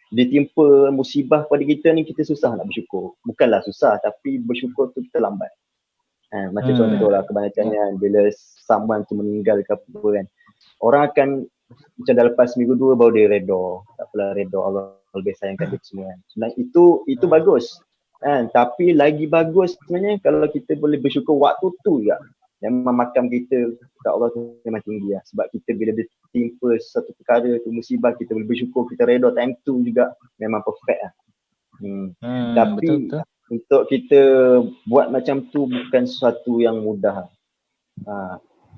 ditimpa musibah pada kita ni kita susah nak bersyukur. Bukanlah susah tapi bersyukur tu kita lambat. Macam contohlah kebanyakannya bila someone tu meninggal ke apa kan. Orang akan macam dah lepas seminggu 2 baru dia reda. Tak apalah, reda, Allah lebih sayangkan dia semua kan. Sebenarnya itu bagus. Tapi lagi bagus sebenarnya kalau kita boleh bersyukur waktu tu juga. Memang makam kita kat Allah tu memang tinggi lah. Sebab kita bila ditimpa satu perkara tu musibah, kita boleh bersyukur, kita reda time tu juga memang perfect lah. Tapi betul. Untuk kita buat macam tu bukan sesuatu yang mudah.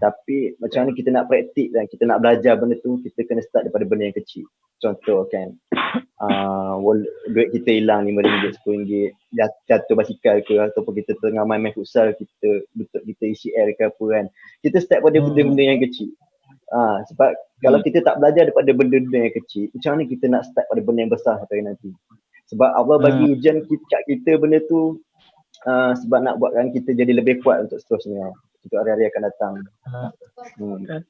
Tapi macam mana kita nak praktik dan kita nak belajar benda tu, kita kena start daripada benda yang kecil. Contoh kan, duit kita hilang RM5, RM10, jatuh basikal ke ataupun kita tengah main futsal, kita isi air ke apa kan. Kita start pada benda-benda yang kecil. Sebab kalau kita tak belajar daripada benda-benda yang kecil, macam mana kita nak start pada benda yang besar sampai nanti. Sebab Allah bagi ujian kat kita benda tu sebab nak buatkan kita jadi lebih kuat untuk seterusnya, untuk hari-hari akan datang.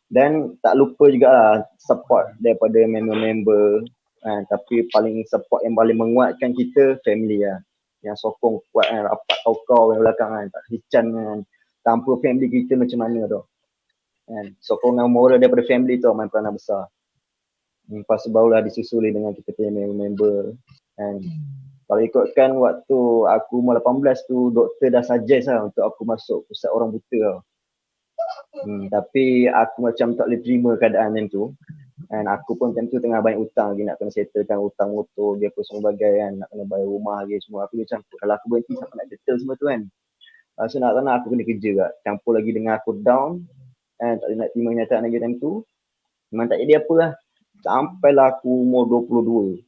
Dan tak lupa juga lah support daripada member-member. Tapi paling support yang paling menguatkan kita family lah. Yang sokong kuat kan, rapat kau-kau yang belakang kan, tak hican kan. Tanpa family kita macam mana tu. Sokongan moral daripada family tu main peranan besar. Lepas tu barulah disusuli dengan kita punya member. Kalau ikutkan waktu aku umur 18 tu, doktor dah suggest lah untuk aku masuk pusat orang buta tau. Tapi aku macam tak boleh terima keadaan macam tu. Dan aku pun time tu tengah banyak hutang lagi, nak kena settlekan hutang motor dia apa semua bagai kan, nak kena bayar rumah lagi semua. Aku macam kalau aku berhenti sampai nak settle semua tu kan. So nak aku kena kerja kat. Campur lagi dengan aku down tak boleh nak terima kenyataan lagi time tu. Memang tak jadi apa lah. Sampailah aku umur 22.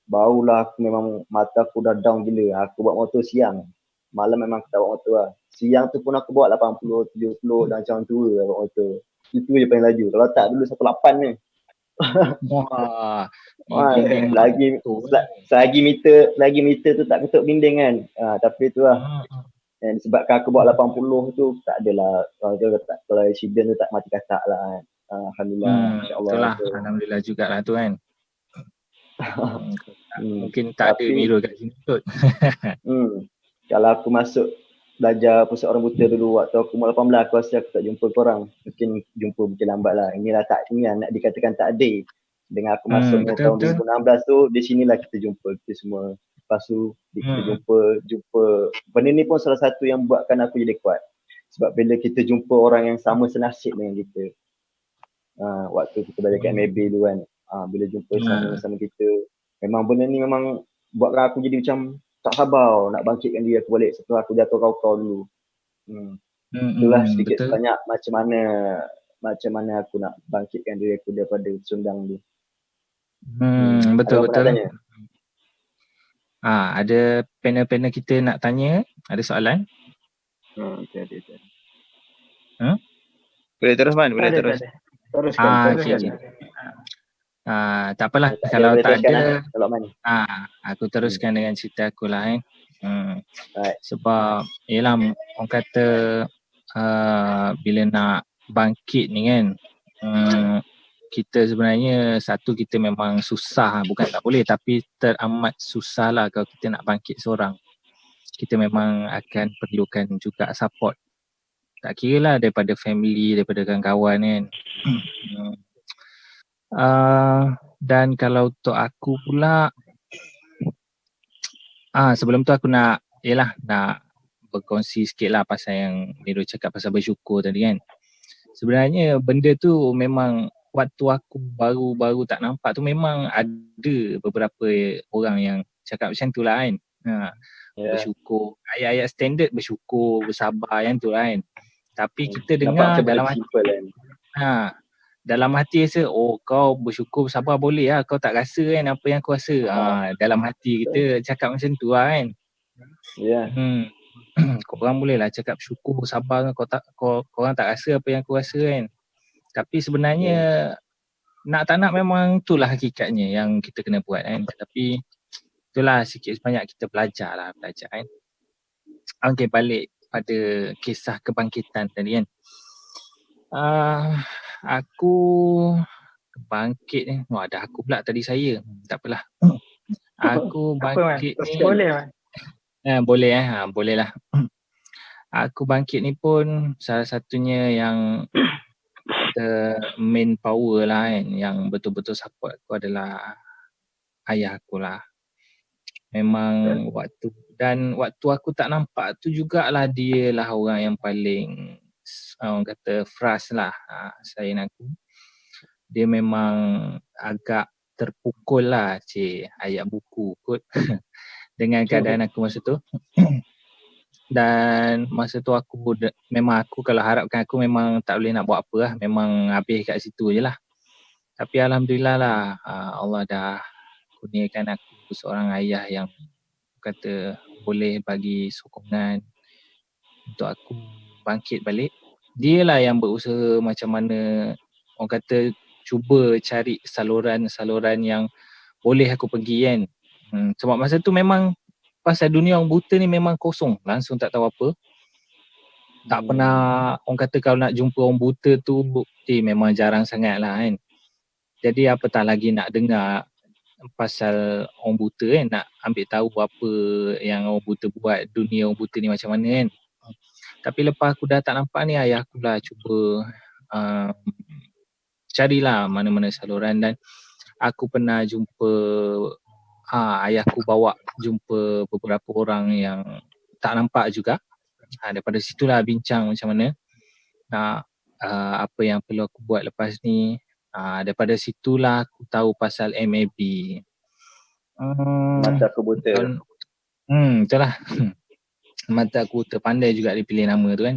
Barulah aku memang mata aku dah down gila. Aku buat motor siang. Malam memang aku tak buat motor lah. Siang tu pun aku bawa 80, 70 dan macam tu lah buat motor. Itu je paling laju. Kalau tak dulu 18 ni. Lagi meter tu tak ketuk dinding kan. Tapi tu lah. Sebabkan aku bawa 80 tu tak adalah. Kalau accident tu tak mati katak lah kan. Alhamdulillah. InsyaAllah. Itulah. Alhamdulillah jugalah tu kan. Mungkin tak ada Mirul kat sini kot. Kalau aku masuk belajar pusat orang buta dulu waktu aku umur 18, aku rasa aku tak jumpa korang. Mungkin jumpa mungkin lambat lah. Inilah nak dikatakan takdir. Dengan aku masuk tahun 2016 tu, di sinilah kita jumpa kita semua. Lepas tu kita jumpa. Benda ni pun salah satu yang buatkan aku jadi kuat. Sebab bila kita jumpa orang yang sama senasib dengan kita. Waktu kita belajar kat MAB dulu kan. Bila jumpa sama-sama kita, memang benda ni memang buatkan aku jadi macam tak sabar nak bangkitkan diri aku balik setelah aku jatuh kau dulu. Itulah sedikit sebanyak macam mana aku nak bangkitkan diri aku daripada sundang tu. Betul. Ada panel-panel kita nak tanya, ada soalan? Ada. Boleh terus Man, boleh terus. Teruskan. Tak apalah kalau tak ada. Aku teruskan dengan cerita aku lah Sebab yelah orang kata bila nak bangkit ni kan, kita sebenarnya kita memang susah, bukan tak boleh tapi teramat susah lah kalau kita nak bangkit seorang. Kita memang akan perlukan juga support, tak kira lah daripada family, daripada kawan-kawan kan. Dan kalau untuk aku pula, sebelum tu aku nak berkongsi sikit lah pasal yang Miro cakap pasal bersyukur tadi kan. Sebenarnya benda tu memang waktu aku baru tak nampak tu memang ada beberapa orang yang cakap macam tu lah kan. Bersyukur, ayat-ayat standard bersyukur, bersabar yang tu lah kan. Tapi kita dengar dalam hati dalam hati rasa, kau bersyukur bersabar boleh lah, kau tak rasa kan apa yang aku rasa. Dalam hati kita cakap macam tu lah kan. Korang boleh lah cakap syukur bersabar, korang tak rasa apa yang aku rasa kan. Tapi sebenarnya nak tak nak memang itulah hakikatnya yang kita kena buat kan. Tapi itulah sikit sebanyak kita belajar kan. Okay, balik pada kisah kebangkitan tadi kan. Aku bangkit ni, ada aku pula tadi saya. Tak apalah. Aku bangkit ni boleh lah. Aku bangkit ni pun salah satunya yang main power lah kan, yang betul-betul support aku adalah ayah aku lah. Memang waktu aku tak nampak tu jugalah dia lah orang yang paling orang kata frust lah selain aku. Dia memang agak terpukul lah ayat buku kot dengan keadaan aku masa tu. Dan masa tu memang aku kalau harapkan aku memang tak boleh nak buat apa lah, memang habis kat situ je lah. Tapi alhamdulillah lah, Allah dah kurniakan aku seorang ayah yang kata boleh bagi sokongan untuk aku bangkit balik. Dia lah yang berusaha macam mana orang kata cuba cari saluran yang boleh aku pergi kan. Sebab masa tu memang pasal dunia orang buta ni memang kosong, langsung tak tahu apa. Tak pernah, orang kata kalau nak jumpa orang buta tu memang jarang sangat lah kan. Jadi apatah lagi nak dengar pasal orang buta kan, nak ambil tahu apa yang orang buta buat, dunia orang buta ni macam mana kan. Tapi lepas aku dah tak nampak ni, ayah aku lah cuba carilah mana-mana saluran. Dan aku pernah jumpa ayahku bawa jumpa beberapa orang yang tak nampak juga. Daripada situlah bincang macam mana apa yang perlu aku buat lepas ni. Daripada situlah aku tahu pasal MAB. Mata aku buta. Betul lah. Mata aku buta, pandai juga dia pilih nama tu kan.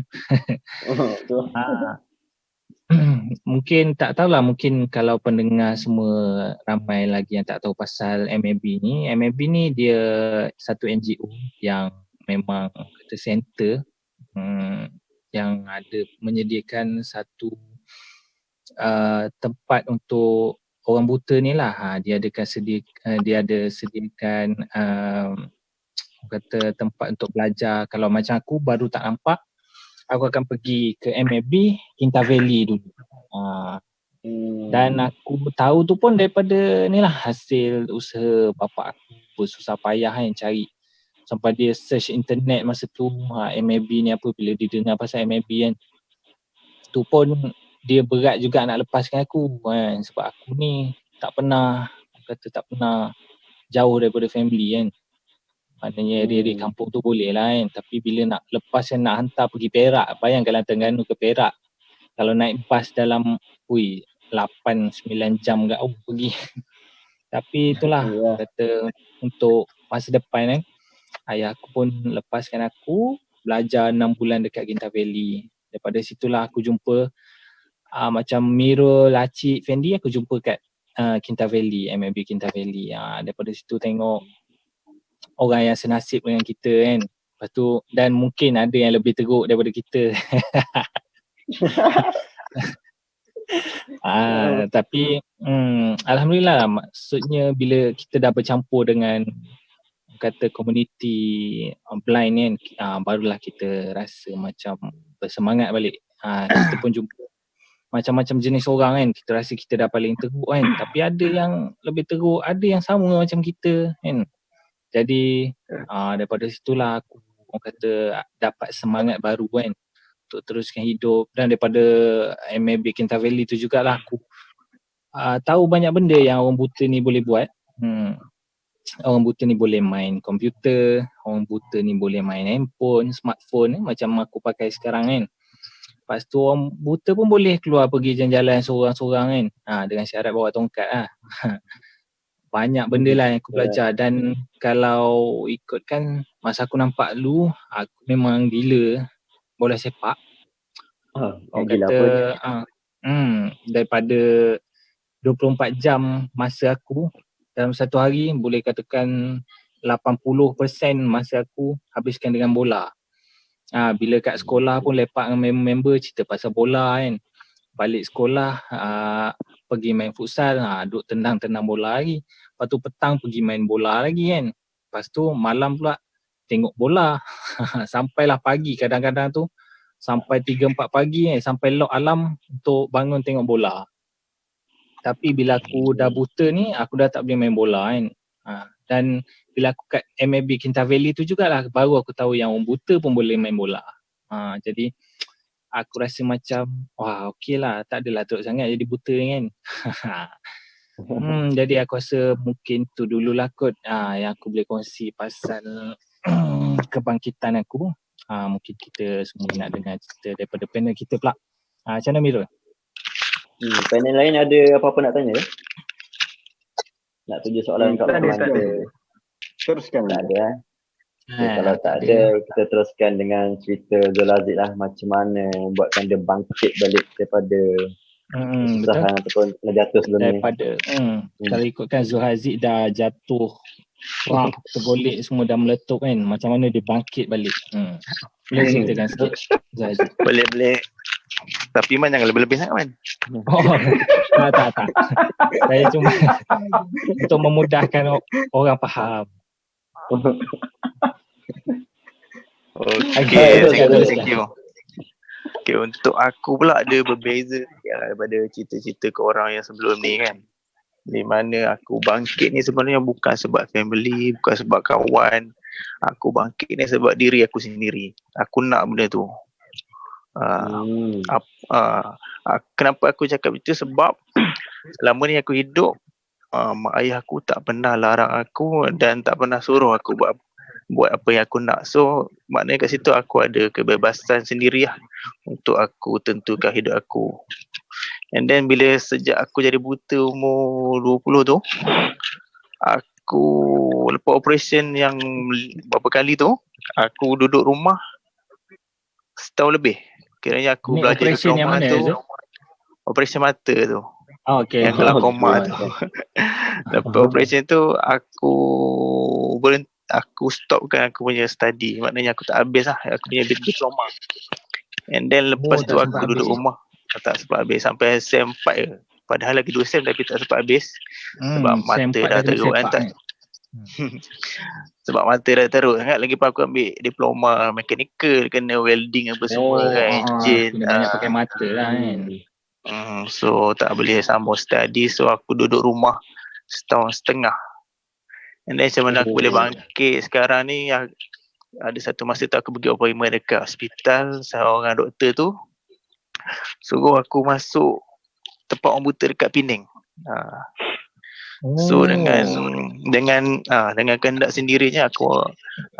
Mungkin tak tahulah, mungkin kalau pendengar semua ramai lagi yang tak tahu pasal MAB ni. MAB ni dia satu NGO yang memang kata center yang ada menyediakan satu tempat untuk orang buta ni lah. Dia ada sediakan kata tempat untuk belajar. Kalau macam aku baru tak nampak, aku akan pergi ke MAB Kinta Valley dulu. Dan aku tahu tu pun daripada ni lah hasil usaha bapak aku bersusah payah yang cari. Sampai dia search internet masa tu MAB ni apa, bila dia dengar pasal MAB kan. Tu pun dia berat juga nak lepaskan aku kan. Sebab aku ni tak pernah jauh daripada family kan. Maknanya area kampung tu boleh lah kan. Tapi bila nak lepaskan, nak hantar pergi Perak, bayangkan Terengganu ke Perak. Kalau naik bas dalam 8-9 jam kat pergi. Tapi itulah kata untuk masa depan kan. Ayah aku pun lepaskan aku belajar 6 bulan dekat Kinta Valley. Daripada situlah aku jumpa macam Miro, Lacik, Fendi aku jumpa kat Kinta Valley, MAB Kinta Valley. Daripada situ tengok orang yang senasib dengan kita kan. Lepas tu, dan mungkin ada yang lebih teruk daripada kita. Tapi alhamdulillah, maksudnya bila kita dah bercampur dengan kata community blind kan, barulah kita rasa macam bersemangat balik. Kita pun jumpa macam-macam jenis orang kan, kita rasa kita dah paling teruk kan, tapi ada yang lebih teruk, ada yang sama macam kita kan. Jadi daripada situlah aku orang kata dapat semangat baru kan untuk teruskan hidup. Dan daripada MAB Kinta Valley tu jugalah aku tahu banyak benda yang orang buta ni boleh buat. Orang buta ni boleh main komputer, orang buta ni boleh main handphone, smartphone macam aku pakai sekarang kan. Lepas tu orang buta pun boleh keluar pergi jalan-jalan seorang-seorang kan, dengan syarat bawa tongkat lah. Banyak benda lah yang aku belajar. Dan kalau ikutkan masa aku nampak dulu, aku memang gila bola sepak. Orang kata daripada 24 jam masa aku dalam satu hari, boleh katakan 80% masa aku habiskan dengan bola. Bila kat sekolah pun lepak dengan member cerita pasal bola kan. Balik sekolah pergi main futsal, duduk tendang bola lagi. Lepas tu petang pergi main bola lagi kan. Lepas tu malam pula tengok bola. Sampailah pagi kadang-kadang tu, sampai 3-4 pagi sampai lock alarm untuk bangun tengok bola. Tapi bila aku dah buta ni, aku dah tak boleh main bola kan. Dan bila aku kat MAB Kinta Valley tu jugalah baru aku tahu yang orang buta pun boleh main bola. Jadi aku rasa macam wah okey lah, tak adalah teruk sangat jadi buta ni kan. Jadi aku rasa mungkin tu dululah kot yang aku boleh kongsi pasal kebangkitan aku. Mungkin kita semua nak dengar cerita daripada panel kita pula. Macam mana Mirul? Panel lain ada apa-apa nak tanya? Nak tuju soalan kat teman kita? Teruskan. Tak ada kalau tak ada, kita teruskan dengan cerita Zul Aziz lah. Macam mana membuatkan dia bangkit balik daripada kesusahan ataupun pernah jatuh sebelum daripada, ni. Kalau ikutkan Zul Aziz dah jatuh, tergolek semua dah meletup kan. Macam mana dia bangkit balik? Boleh ceritakan sikit Zul Aziz? Boleh. Tapi Man jangan lebih-lebih sangat Man. Tak. Saya cuma untuk memudahkan orang faham. Thank you. Okay, untuk aku pula dia berbeza daripada cerita-cerita ke orang yang sebelum ni kan. Di mana aku bangkit ni sebenarnya bukan sebab family, bukan sebab kawan. Aku bangkit ni sebab diri aku sendiri. Aku nak benda tu. Kenapa aku cakap itu? Sebab selama ni aku hidup, mak ayah aku tak pernah larang aku dan tak pernah suruh aku buat apa yang aku nak. So maknanya kat situ aku ada kebebasan sendiri lah untuk aku tentukan hidup aku. And then bila sejak aku jadi buta umur 20 tu, aku lepas operation yang berapa kali tu, aku duduk rumah setahun lebih. Kiranya aku ni belajar diploma tu. Operation mata tu. Okay. Yang glaukoma tu. Lepas operation tu aku stopkan aku punya study. Maknanya aku tak habis lah. Aku punya diploma. And then lepas tu aku duduk rumah. Tak sempat habis. Sampai SEM 4 je. Padahal lagi 2 SEM tapi tak sempat habis. Sebab mata dah teruk kan. Sebab mata dah teruk sangat. Lagi pun aku ambil diploma mechanical, kena welding apa semua kan, engine. Banyak pakai mata lah kan. So tak boleh sambung study. So aku duduk rumah setahun setengah. And then macam mana aku boleh bangkit sekarang ni, ada satu masa tu aku pergi appointment dekat hospital. Seorang doktor tu suruh aku masuk tempat orang buta dekat Penang. So dengan kehendak sendirinya aku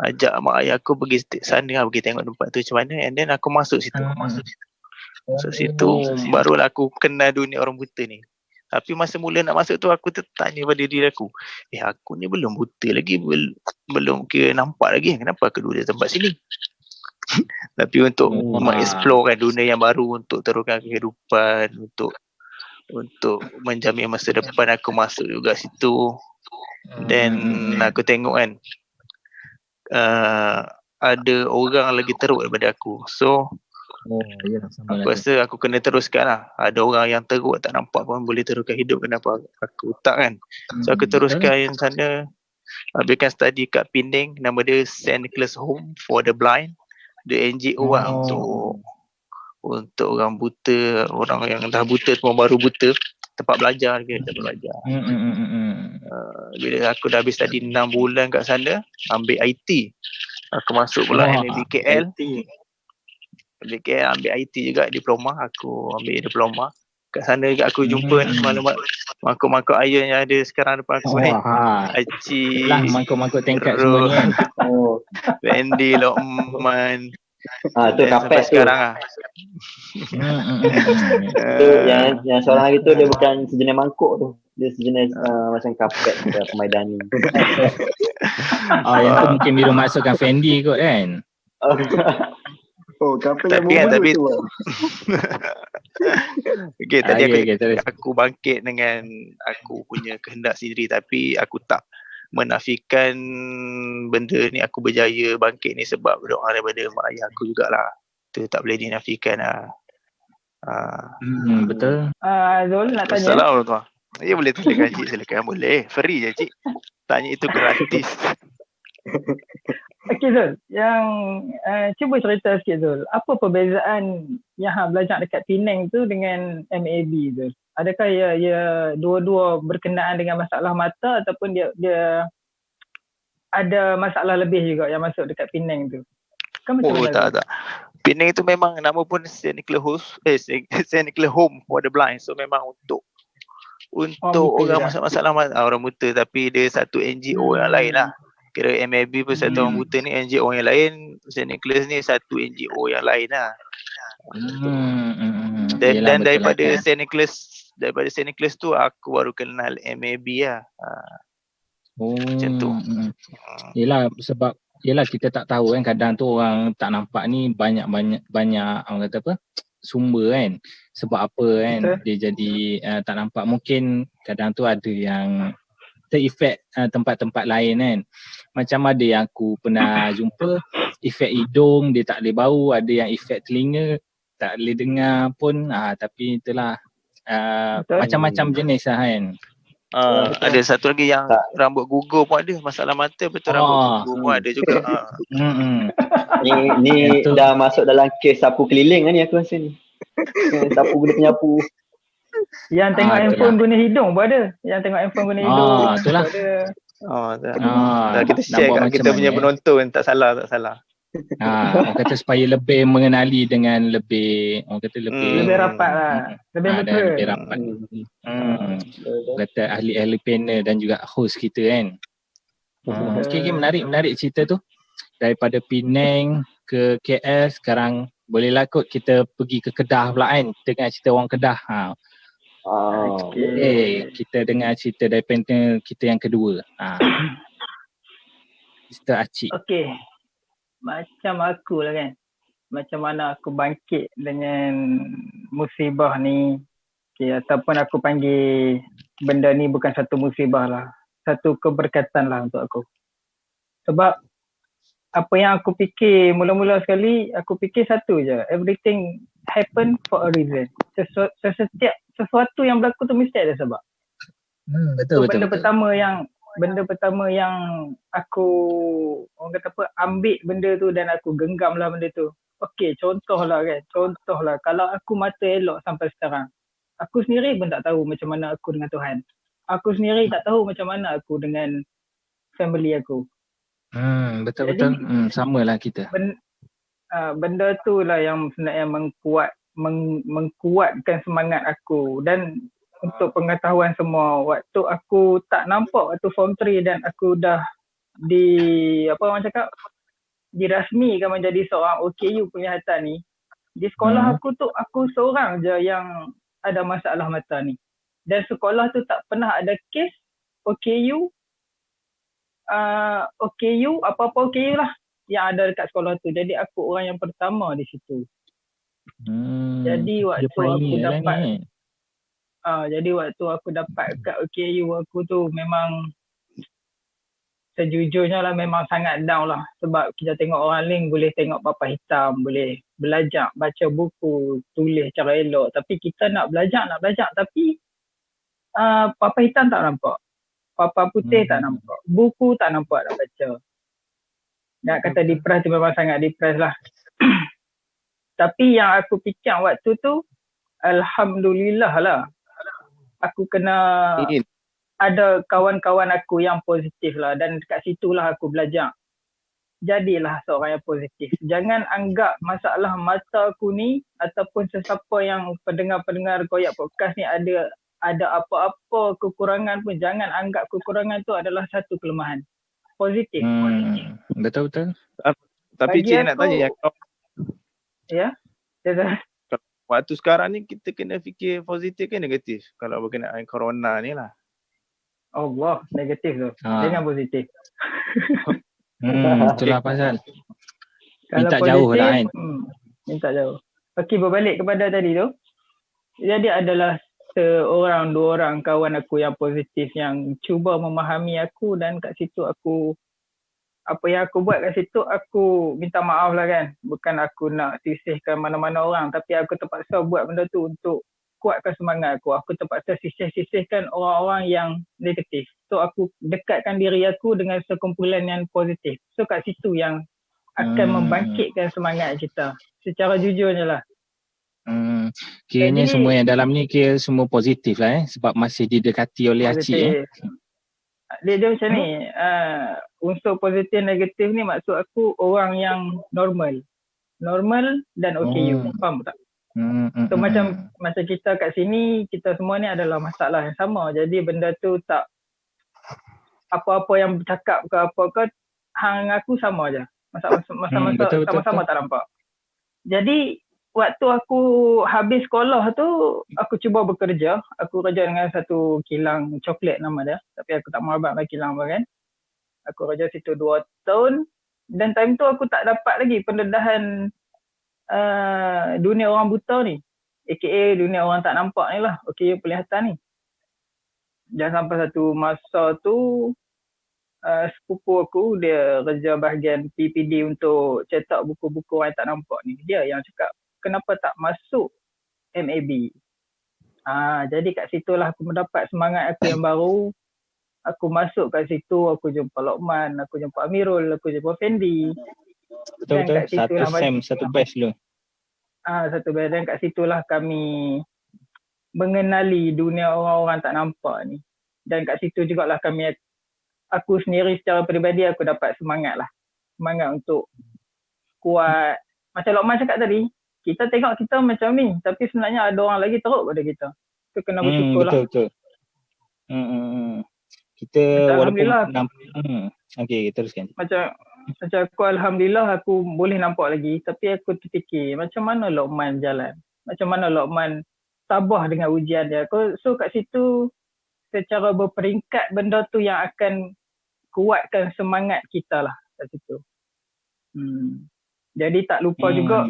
ajak mak ayah aku pergi sana, pergi tengok tempat tu macam mana. And then aku masuk situ. Masuk situ barulah aku kenal dunia orang buta ni. Tapi masa mula nak masuk tu aku tertanya pada diri aku, aku ni belum buta lagi, belum kira nampak lagi, kenapa aku duduk di tempat sini? Tapi untuk mengeksplorkan dunia yang baru, untuk teruskan kehidupan, untuk menjamin masa depan, aku masuk juga situ. Dan aku tengok kan ada orang lagi teruk daripada aku. So aku rasa aku kena teruskan lah. Ada orang yang teruk tak nampak pun boleh teruskan hidup, kenapa aku tak kan. So aku teruskan sana. Habiskan study kat Penang, nama dia St. Nicholas Home for the Blind. The NGO lah untuk orang buta, orang yang dah buta semua baru buta, tempat belajar ke, tempat belajar. Bila aku dah habis study 6 bulan kat sana, ambil IT. Aku masuk pula MAB KL. MAB KL ambil IT juga, diploma. Aku ambil diploma. Kat sana juga aku jumpa maklumat mangkuk-mangkuk iron yang ada sekarang depan aku ni. Acik lah mangkuk-mangkuk tingkat semua ni kan. Randy, Lokman. Tu kapet tu. Sekarang lah. Tu yang seorang lagi tu dia bukan sejenis mangkuk tu. Dia sejenis macam kapet pemaidani. Yang tu mungkin Miru masukkan Fendi kot kan. Kapet yang tapi tu. Okay, tadi aku bangkit dengan aku punya kehendak sendiri, tapi aku tak menafikan benda ni. Aku berjaya bangkit ni sebab doa daripada mak ayah aku jugalah. Tu tak boleh dinafikan lah. Betul. Zul nak tanya. Assalamualaikum tuan. Ya boleh silakan cik, silakan boleh. Free je cik. Tanya itu gratis. Okey Zul, yang cuba cerita sikit Zul. Apa perbezaan yang belajar dekat Penang tu dengan MAB Zul? Adakah ia dua-dua berkenaan dengan masalah mata ataupun dia ada masalah lebih juga yang masuk dekat Penang tu? Tak. Penang itu memang nama pun St. Nicholas Home for the Blind. So memang untuk orang masalah orang buta, tapi dia satu NGO yang lain lah. Kira MAB pun satu orang buta ni NGO yang lain, St. Nicholas ni satu NGO yang lain lah. Dan daripada St. Nicholas tu aku baru kenal MAB lah. Macam tu. Sebab kita tak tahu kan, kadang tu orang tak nampak ni banyak orang kata apa, sumber kan. Sebab apa kan dia jadi tak nampak. Mungkin kadang tu ada yang terefek tempat-tempat lain kan. Macam ada yang aku pernah jumpa efek hidung dia tak boleh bau, ada yang efek telinga tak boleh dengar pun. Tapi itulah macam-macam jenis lah kan. Ada satu lagi yang rambut gugur pun ada, masalah mata betul, rambut gugur pun ada juga. Ni dah masuk dalam kes sapu keliling kan ni aku rasa ni. Sapu guna penyapu. Yang tengok handphone guna hidung pun ada. Yang tengok handphone guna hidung itulah. Kita share kat kita punya penonton, tak salah. Orang kata supaya lebih mengenali dengan lebih, orang kata lebih rapat lah. Lebih betul. Lebih rapat. Kata ahli-ahli panel dan juga host kita kan. Okay, menarik cerita tu. Daripada Penang ke KL, sekarang bolehlah kot kita pergi ke Kedah pula kan. Kita dengar cerita orang Kedah. Kita dengar cerita dari panel kita yang kedua. Mr. Acik. Okay. Macam aku lah kan. Macam mana aku bangkit dengan musibah ni. Ataupun aku panggil benda ni bukan satu musibah lah. Satu keberkatan lah untuk aku. Sebab apa yang aku fikir mula-mula sekali, aku fikir satu je. Everything happen for a reason. Setiap sesuatu yang berlaku tu mesti ada sebab. Betul. Benda pertama yang aku orang kata apa, ambil benda tu dan aku genggam lah benda tu. Okey, contohlah kalau aku mata elok sampai sekarang, aku sendiri pun tak tahu macam mana aku dengan Tuhan. Aku sendiri tak tahu macam mana aku dengan family aku. Betul. Samalah kita. Benda tu lah yang sebenarnya mengkuatkan semangat aku. Dan untuk pengetahuan semua, waktu aku tak nampak waktu form 3 dan aku dah dirasmikan menjadi seorang OKU penglihatan ni, di sekolah aku tu aku seorang je yang ada masalah mata ni. Dan sekolah tu tak pernah ada kes OKU apa-apa OKU lah yang ada dekat sekolah tu. Jadi aku orang yang pertama di situ. Jadi waktu aku dapat jadi waktu aku dapat kat OKU aku tu memang sejujurnya lah memang sangat down lah. Sebab kita tengok orang lain boleh tengok papan hitam, boleh belajar, baca buku, tulis cara elok. Tapi kita nak belajar tapi papan hitam tak nampak. Papan putih tak nampak. Buku tak nampak nak baca. Nak kata depress tu memang sangat depress lah. Tapi yang aku fikir waktu tu, alhamdulillah lah. Aku kena ada kawan-kawan aku yang positif lah dan dekat situlah aku belajar. Jadilah seorang yang positif. Jangan anggap masalah mata aku ni ataupun sesiapa yang pendengar-pendengar Koyak Podcast ni ada apa-apa kekurangan pun, jangan anggap kekurangan tu adalah satu kelemahan. Positif. Betul-betul. Tapi Cik nak tanya ya. Waktu sekarang ni kita kena fikir positif ke negatif kalau berkenaan corona ni lah? Allah, negatif tu. Jangan positif. Itulah pasal. Minta jauh lah kan. Minta jauh. Okey, berbalik kepada tadi tu. Jadi adalah seorang, dua orang kawan aku yang positif yang cuba memahami aku dan kat situ aku, apa yang aku buat kat situ aku minta maaf lah kan. Bukan aku nak sisihkan mana-mana orang tapi aku terpaksa buat benda tu untuk kuatkan semangat aku. Aku terpaksa sisihkan orang-orang yang negatif. So aku dekatkan diri aku dengan sekumpulan yang positif. So kat situ yang akan membangkitkan semangat kita. Secara jujurnya lah. Kiranya semua yang dalam ni kira semua positif lah sebab masih didekati oleh Acik Dia macam ni, unsur positif negatif ni maksud aku orang yang normal dan OKU. Faham tak? So macam kita kat sini, kita semua ni adalah masalah yang sama. Jadi benda tu tak, apa-apa yang bercakap ke apa ke, hang aku sama je. Masa-masa sama-sama tak nampak. Jadi waktu aku habis sekolah tu, aku cuba bekerja. Aku kerja dengan satu kilang coklat nama dia. Tapi aku tak mahu abang kilang apa kan. Aku kerja situ 2 tahun. Dan time tu aku tak dapat lagi pendedahan dunia orang buta ni. AKA dunia orang tak nampak ni lah. Okay, penglihatan ni. Dan sampai satu masa tu, sepupu aku dia kerja bahagian PPD untuk cetak buku-buku orang tak nampak ni. Dia yang cakap, kenapa tak masuk MAB? Jadi kat situlah aku mendapat semangat aku yang baru. Aku masuk kat situ, aku jumpa Lokman, aku jumpa Amirul, aku jumpa Fendi. Betul-betul, satu batch dulu. Satu batch, dan kat situlah kami mengenali dunia orang-orang tak nampak ni. Dan kat situ jugalah aku sendiri secara peribadi aku dapat semangat lah. Semangat untuk kuat. Macam Lokman cakap tadi, kita tengok kita macam ni tapi sebenarnya ada orang lagi teruk pada kita. Itu kena bersyukur lah. Betul. Kita walaupun okey, teruskan. Macam aku alhamdulillah aku boleh nampak lagi tapi aku terfikir macam mana Lokman jalan. Macam mana Lokman tabah dengan ujian dia. So kat situ secara berperingkat benda tu yang akan kuatkan semangat kita lah kat situ. Jadi tak lupa juga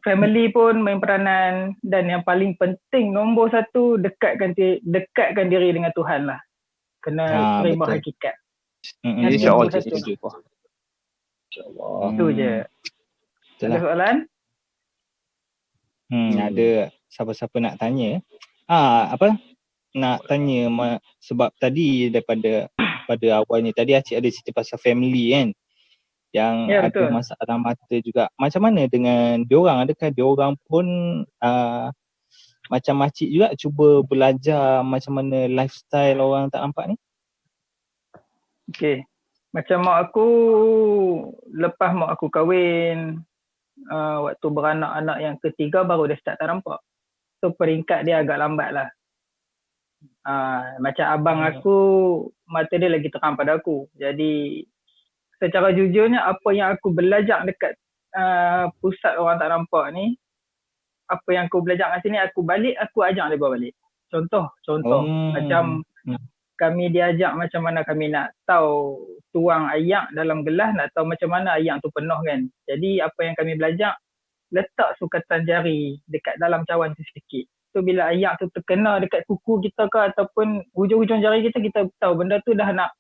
family pun main peranan dan yang paling penting nombor 1 dekatkan diri dengan Tuhan lah. Kena terima hakikat. InsyaAllah. Itu je. Ada soalan? Ada siapa-siapa nak tanya? Nak tanya sebab tadi pada awalnya tadi Acik ada cerita pasal family kan? Yang ada betul. Masalah mata juga. Macam mana dengan diorang? Adakah diorang pun macam Acik juga cuba belajar macam mana lifestyle orang tak nampak ni? Okay. Macam mak aku, lepas mak aku kahwin, waktu beranak-anak yang ketiga baru dia start tak nampak. So peringkat dia agak lambat lah. Macam abang aku, mata dia lagi terang pada aku. Jadi secara jujurnya apa yang aku belajar dekat pusat orang tak nampak ni, apa yang aku belajar kat sini, aku balik, aku ajak dia balik. Contoh macam kami diajak macam mana kami nak tahu tuang ayak dalam gelas, nak tahu macam mana ayak tu penuh kan. Jadi apa yang kami belajar, letak sukatan jari dekat dalam cawan tu sedikit. So bila ayak tu terkena dekat kuku kita ke ataupun hujung-hujung jari kita, kita tahu benda tu dah nak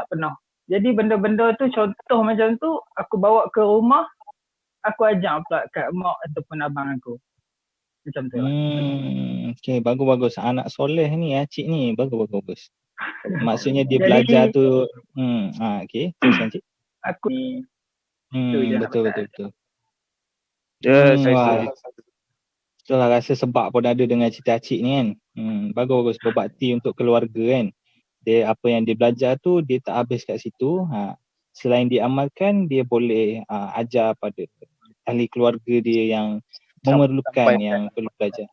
penuh. Jadi benda-benda tu, contoh macam tu, aku bawa ke rumah, aku ajak pula kat mak ataupun abang aku. Macam tu lah. Okay, bagus-bagus. Anak soleh ni, cik ni. Bagus-bagus. Maksudnya dia Jadi, belajar tu. Okay, teruskan cik. Aku ni. Betul. Ya, saya setuju. Itulah rasa sebab pun ada dengan cerita cik ni kan. Bagus-bagus berbakti untuk keluarga kan. Dia apa yang dia belajar tu dia tak habis kat situ. Selain dia amalkan, dia boleh ajar pada ahli keluarga dia yang memerlukan yang perlu belajar.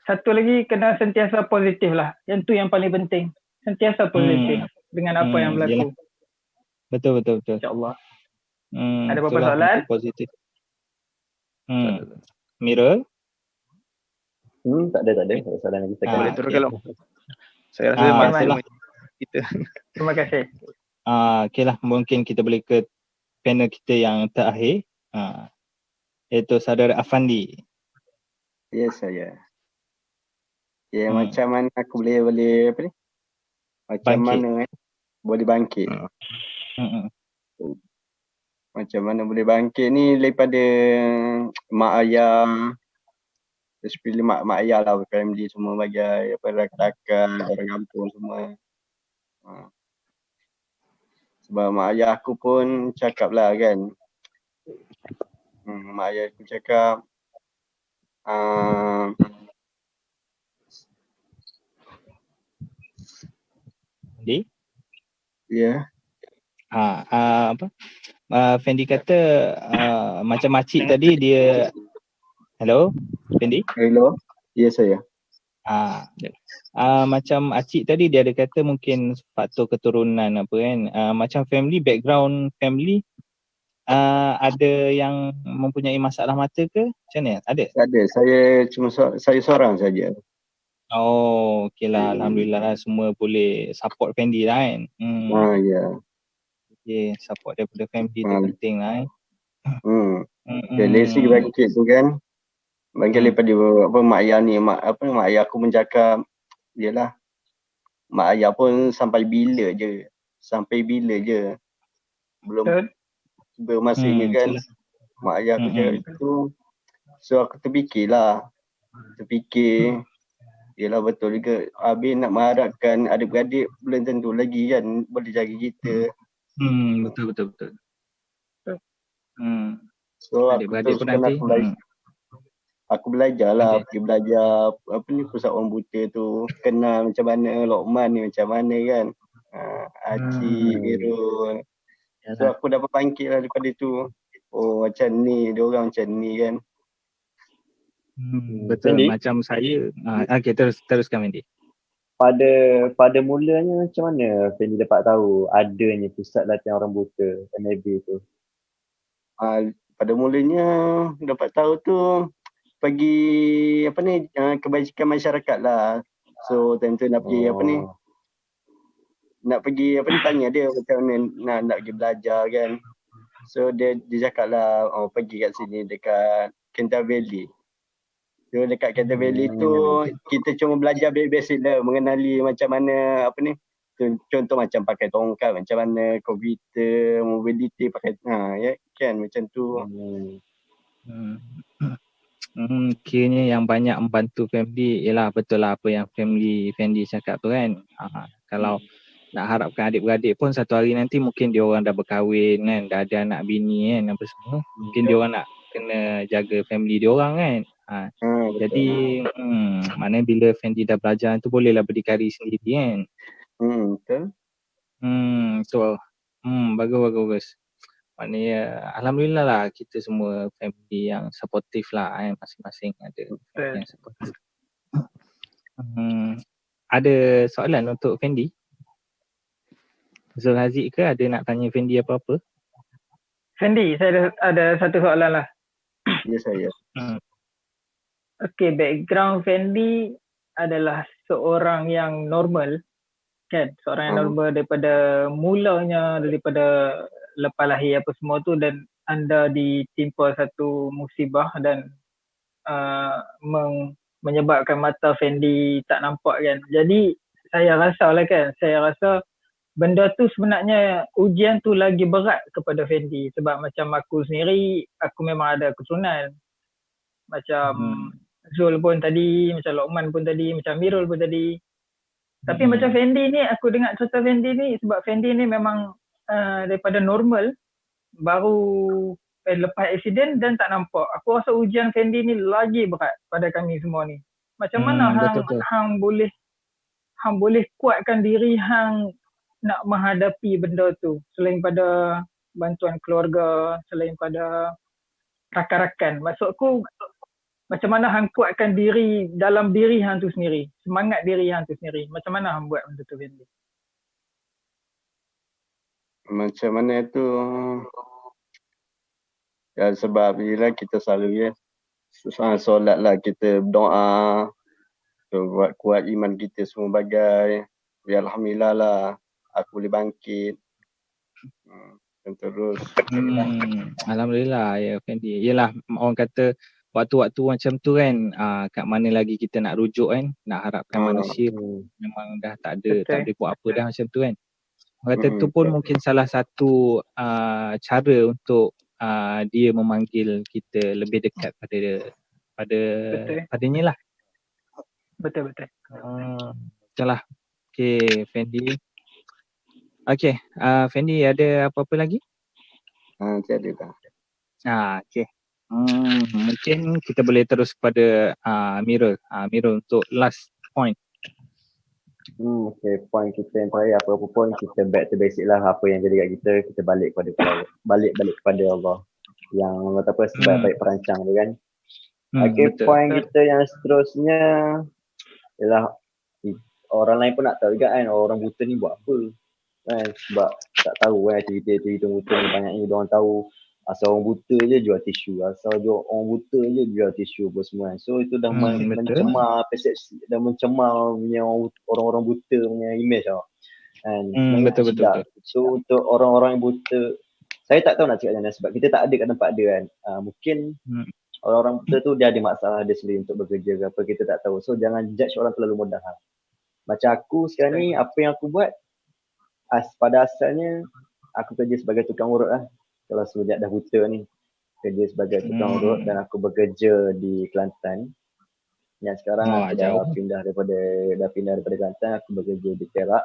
Satu lagi, kena sentiasa positif lah. Yang tu yang paling penting. Sentiasa positif dengan apa yang berlaku. Betul. InsyaAllah. Ada apa-apa itulah, soalan? Positif. Mira? Tak ada soalan lagi. Boleh teruskan lah. Saya rasa itulah. Kita. Terima kasih. Okay lah, mungkin kita boleh ke panel kita yang terakhir. Iaitu saudara Afandi. Ya, saya. Macam mana aku boleh apa ni? Macam bangkit. Mana boleh bangkit? Macam mana boleh bangkit ni daripada mak ayah, especially mak ayah lah, family semua bagai apa, rakan-rakan, orang kampung semua. Sebab mak ayah aku pun cakap lah kan. Mak ayah aku cakap Ya. Apa? Fendi kata macam makcik tadi dia. Hello, Fendi? Hello. Ya, saya. Macam acik tadi dia ada kata mungkin faktor keturunan apa kan. Macam family, background family ada yang mempunyai masalah mata ke? Macam mana? Ada? Ada. Saya seorang saja. Oh, okey lah. Alhamdulillah lah semua boleh support Fendi lah kan. Ya. Okay, support daripada family tu penting lah Dari segi bangkit tu kan, bangkit daripada apa mak ayah ni, mak ayah aku mencakap, yalah, mak ayah pun sampai bila je. Belum bermasanya kan. Mak ayah aku cakap itu. So aku terfikir, yelah betul juga. Habis nak mengharapkan adik-beradik belum tentu lagi kan boleh jaga kita. Betul. So aku teruskan aku belajar lah. Pergi belajar pusat orang buta tu. Kenal macam mana Lokman ni, macam mana kan. Acik, Irul. So aku dapat bangkit lah daripada tu. Oh macam ni, diorang macam ni kan. Betul. Fendi? Macam saya. Okay, teruskan Fendi. Pada mulanya macam mana Fendi dapat tahu adanya pusat latihan orang buta MAB tu? Pada mulanya dapat tahu tu pergi kebajikan masyarakat lah. So time tu nak pergi nak pergi tanya dia macam mana nak pergi belajar kan. So dia cakap lah pergi kat sini dekat Kental Valley. So dekat Kental Valley tu kita cuma belajar basic lah, mengenali macam mana contoh macam pakai tongkat, macam mana komputer, mobility pakai ya kan macam tu. Kiranya yang banyak membantu family ialah betul lah apa yang family Fendi cakap tu kan. Kalau nak harapkan adik-beradik pun satu hari nanti mungkin dia orang dah berkahwin kan, dah ada anak bini kan apa semua. Mungkin dia orang nak kena jaga family dia orang kan. Jadi maknanya bila Fendi dah belajar tu bolehlah berdikari sendiri kan. Betul. So bagus. Maknanya alhamdulillah lah kita semua family yang supportive lah kan, masing-masing ada family yang supportive. Ada soalan untuk Fendi? Zul Haziq ke ada nak tanya Fendi apa-apa? Fendi, saya ada satu soalan lah. Ya saya. Okay, background Fendi adalah seorang yang normal kan, seorang yang normal daripada mulanya, daripada lepas lahir apa semua tu, dan anda ditimpa satu musibah dan menyebabkan mata Fendi tak nampak kan. Jadi saya rasa benda tu sebenarnya ujian tu lagi berat kepada Fendi, sebab macam aku sendiri, aku memang ada keturunan. Macam Zul pun tadi, macam Lokman pun tadi, macam Mirul pun tadi. Tapi macam Fendi ni, aku dengar cerita Fendi ni, sebab Fendi ni memang daripada normal, baru lepas aksiden dan tak nampak. Aku rasa ujian Fendi ni lagi berat pada kami semua ni. Macam mana hang boleh kuatkan diri hang nak menghadapi benda tu, selain pada bantuan keluarga, selain pada rakan-rakan. Maksudku, macam mana hang kuatkan diri dalam diri hang tu sendiri, semangat diri hang tu sendiri. Macam mana hang buat benda tu, Fendi? Macam mana tu? Ya, sebab bila kita selalu solat lah, kita berdoa, buat kuat iman kita semua bagai. Ya, Alhamdulillah lah, aku boleh bangkit. Dan terus. Alhamdulillah ya Fendi. Yelah, orang kata waktu-waktu macam tu kan, kat mana lagi kita nak rujuk kan, nak harapkan manusia memang dah tak boleh buat apa dah macam tu kan. Orang kata tu pun mungkin salah satu cara untuk dia memanggil kita lebih dekat padanya lah. Betul. Itulah. Okay Fendi. Okay, Fendi ada apa-apa lagi? Tiada dah. Okay. Mungkin kita boleh terus kepada Mirul. Mirul untuk last point. Okay, point kita yang terakhir, apa-apa pun kita back to basic lah. Apa yang jadi kat kita balik kepada Allah yang sebaik-baik perancang tu kan. Okay, betul. Point kita yang seterusnya ialah orang lain pun nak tahu juga kan, orang buta ni buat apa kan, sebab tak tahu kan cerita buta ni. Banyaknya diorang tahu asal orang buta je jual tisu, orang buta je jual tisu apa semua. So itu dah mencemar persepsi, dah mencemar punya orang-orang buta punya image tau. Betul. So untuk orang-orang yang buta, saya tak tahu nak cakap macam mana sebab kita tak ada kat tempat dia kan. Mungkin orang-orang buta tu dia ada masalah dia sendiri untuk bekerja ke apa, kita tak tahu. So jangan judge orang terlalu mudah. Macam aku sekarang ni, apa yang aku buat, pada asalnya aku kerja sebagai tukang urut lah. Kalau sejak dah buta ni, kerja sebagai tukang urut dan aku bekerja di Kelantan. Yang sekarang aku dah pindah daripada Kelantan, aku bekerja di Perak.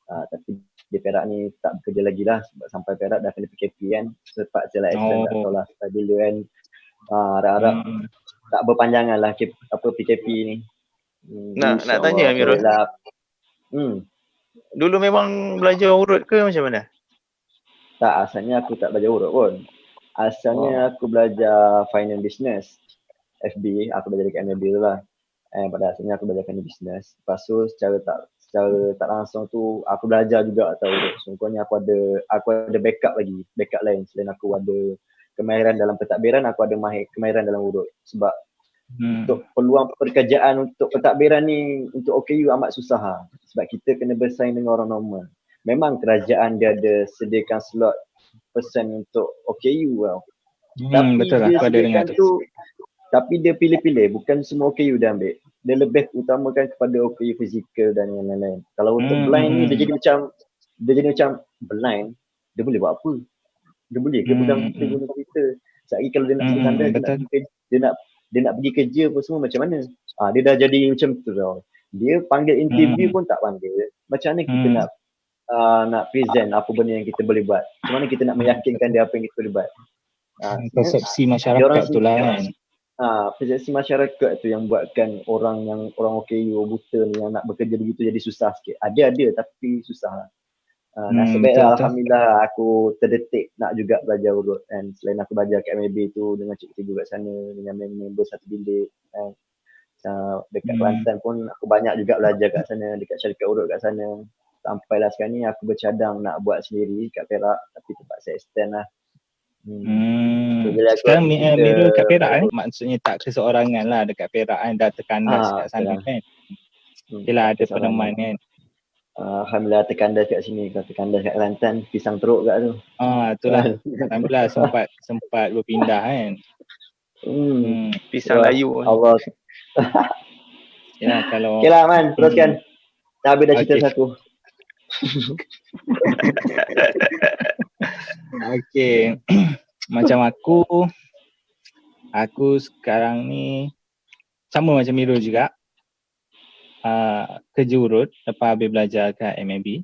Tapi di Perak ni tak bekerja lagi lah sebab sampai Perak dah kena PKP kan. Sempat je lah extend, tak tahu lah bila kan. Harap-harap tak berpanjangan lah PKP ni. Nak tanya Amirul. Dulu memang belajar urut ke macam mana? Tak, asalnya aku tak belajar urut pun. Asalnya aku belajar finance business. FB, aku belajar dekat MAB tu lah. Pada asalnya aku belajar finance business. Lepas tu secara tak langsung tu aku belajar juga tahu urut. Sungguhnya aku ada backup lain. Selain aku ada kemahiran dalam pentadbiran, aku ada kemahiran dalam urut. Sebab untuk peluang pekerjaan untuk pentadbiran ni, untuk OKU amat susah sebab kita kena bersaing dengan orang normal. Memang kerajaan dia ada sediakan slot person untuk OKU tau. Tapi betul lah, aku ada dengar tu. Tapi dia pilih-pilih, bukan semua OKU dia ambil. Dia lebih utamakan kepada OKU fizikal dan yang lain-lain. Kalau untuk blind ni dia jadi macam blind, dia boleh buat apa? Dia boleh ke pegang komputer? Sekali kalau dia nak standar, dia nak pergi kerja pun semua macam mana? Dia dah jadi macam tu tau. Dia panggil interview pun tak panggil. Macam mana kita nak present apa benda yang kita boleh buat? Macam mana kita nak meyakinkan dia apa yang kita boleh buat? Persepsi masyarakat tu lah kan. Persepsi masyarakat tu yang buatkan orang OKU buta ni yang nak bekerja begitu jadi susah sikit. Ada tapi susah lah. Nasib baiklah alhamdulillah aku terdetik nak juga belajar urut, and selain aku belajar kat MAB tu dengan cikgu kat sana, dengan member satu bilik dekat Kelantan pun aku banyak juga belajar kat sana, dekat syarikat urut kat sana. Sampailah sekarang ni aku bercadang nak buat sendiri kat Perak, tapi tempat saya extend lah. Sekarang Mirul kat Perak maksudnya tak keseorangan lah dekat Perak kan, dah terkandas kat sana kan. Yelah ada peneman kan. Alhamdulillah terkandas kat sini. Kalau terkandas kat Kelantan, pisang teruk kat tu. Itulah. Alhamdulillah sempat berpindah kan. Pisang layu. Allah. Ya, kalau Okay lah Man, teruskan. Dah habis dah cerita aku. Okay. Macam aku sekarang ni sama macam Mirul juga. Kerja urut lepas habis belajar kat MAB.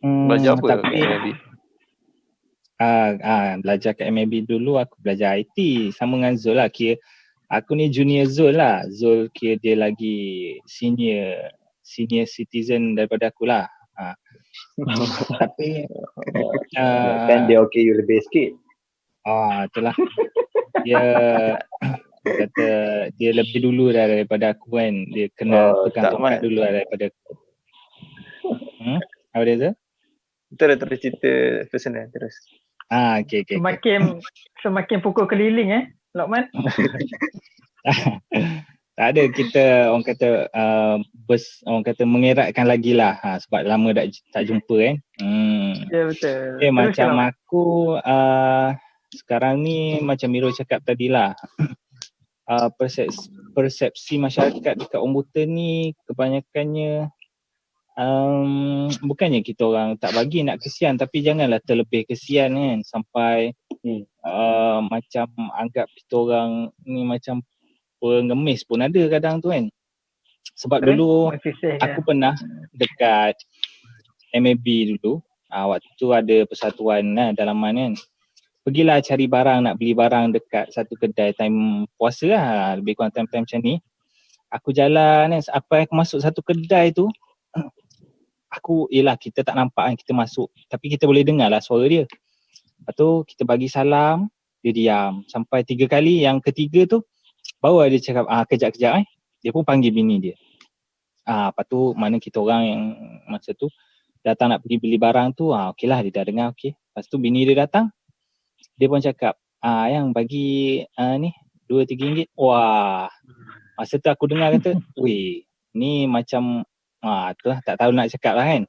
Belajar apa tapi, kat MAB? Belajar kat MAB dulu aku belajar IT sama dengan Zul lah. Kira aku ni junior Zul lah. Zul kira dia lagi senior citizen daripada aku lah. Tapi kan dia okay you lebih sikit. Itulah. Dia kata dia lebih dulu daripada aku kan. Dia kena pegang tongkat dulu daripada aku. Apa dia tu? Kita dah terus cerita personal terus. Okay. Semakin pukul keliling Lokman. Tak ada, kita orang kata mengeratkan lagi lah sebab lama tak jumpa kan. Ya betul. Macam aku sekarang ni macam Miro cakap tadi lah. Persepsi masyarakat dekat orang buta ni kebanyakannya bukannya kita orang tak bagi nak kesian, tapi janganlah terlebih kesian kan sampai macam anggap kita orang ni macam pengemis pun ada kadang tu kan. Sebab dulu aku pernah dekat MAB dulu, waktu ada persatuan dalaman kan. Pergilah cari barang, nak beli barang dekat satu kedai time puasa lah, lebih kurang time-time macam ni. Aku jalan kan, sampai aku masuk satu kedai tu, kita tak nampak kan, kita masuk tapi kita boleh dengar lah suara dia. Lepas tu kita bagi salam, dia diam sampai 3 kali. Yang ketiga tu baru dia cakap kejap-kejap dia pun panggil bini dia. Lepas tu mana kita orang yang masa tu datang nak pergi beli barang tu, okey lah dia dah dengar, okey. Lepas tu bini dia datang, dia pun cakap yang bagi ni 2-3 ringgit. Wah, masa tu aku dengar kata, weh ni macam tu lah, tak tahu nak cakap lah kan.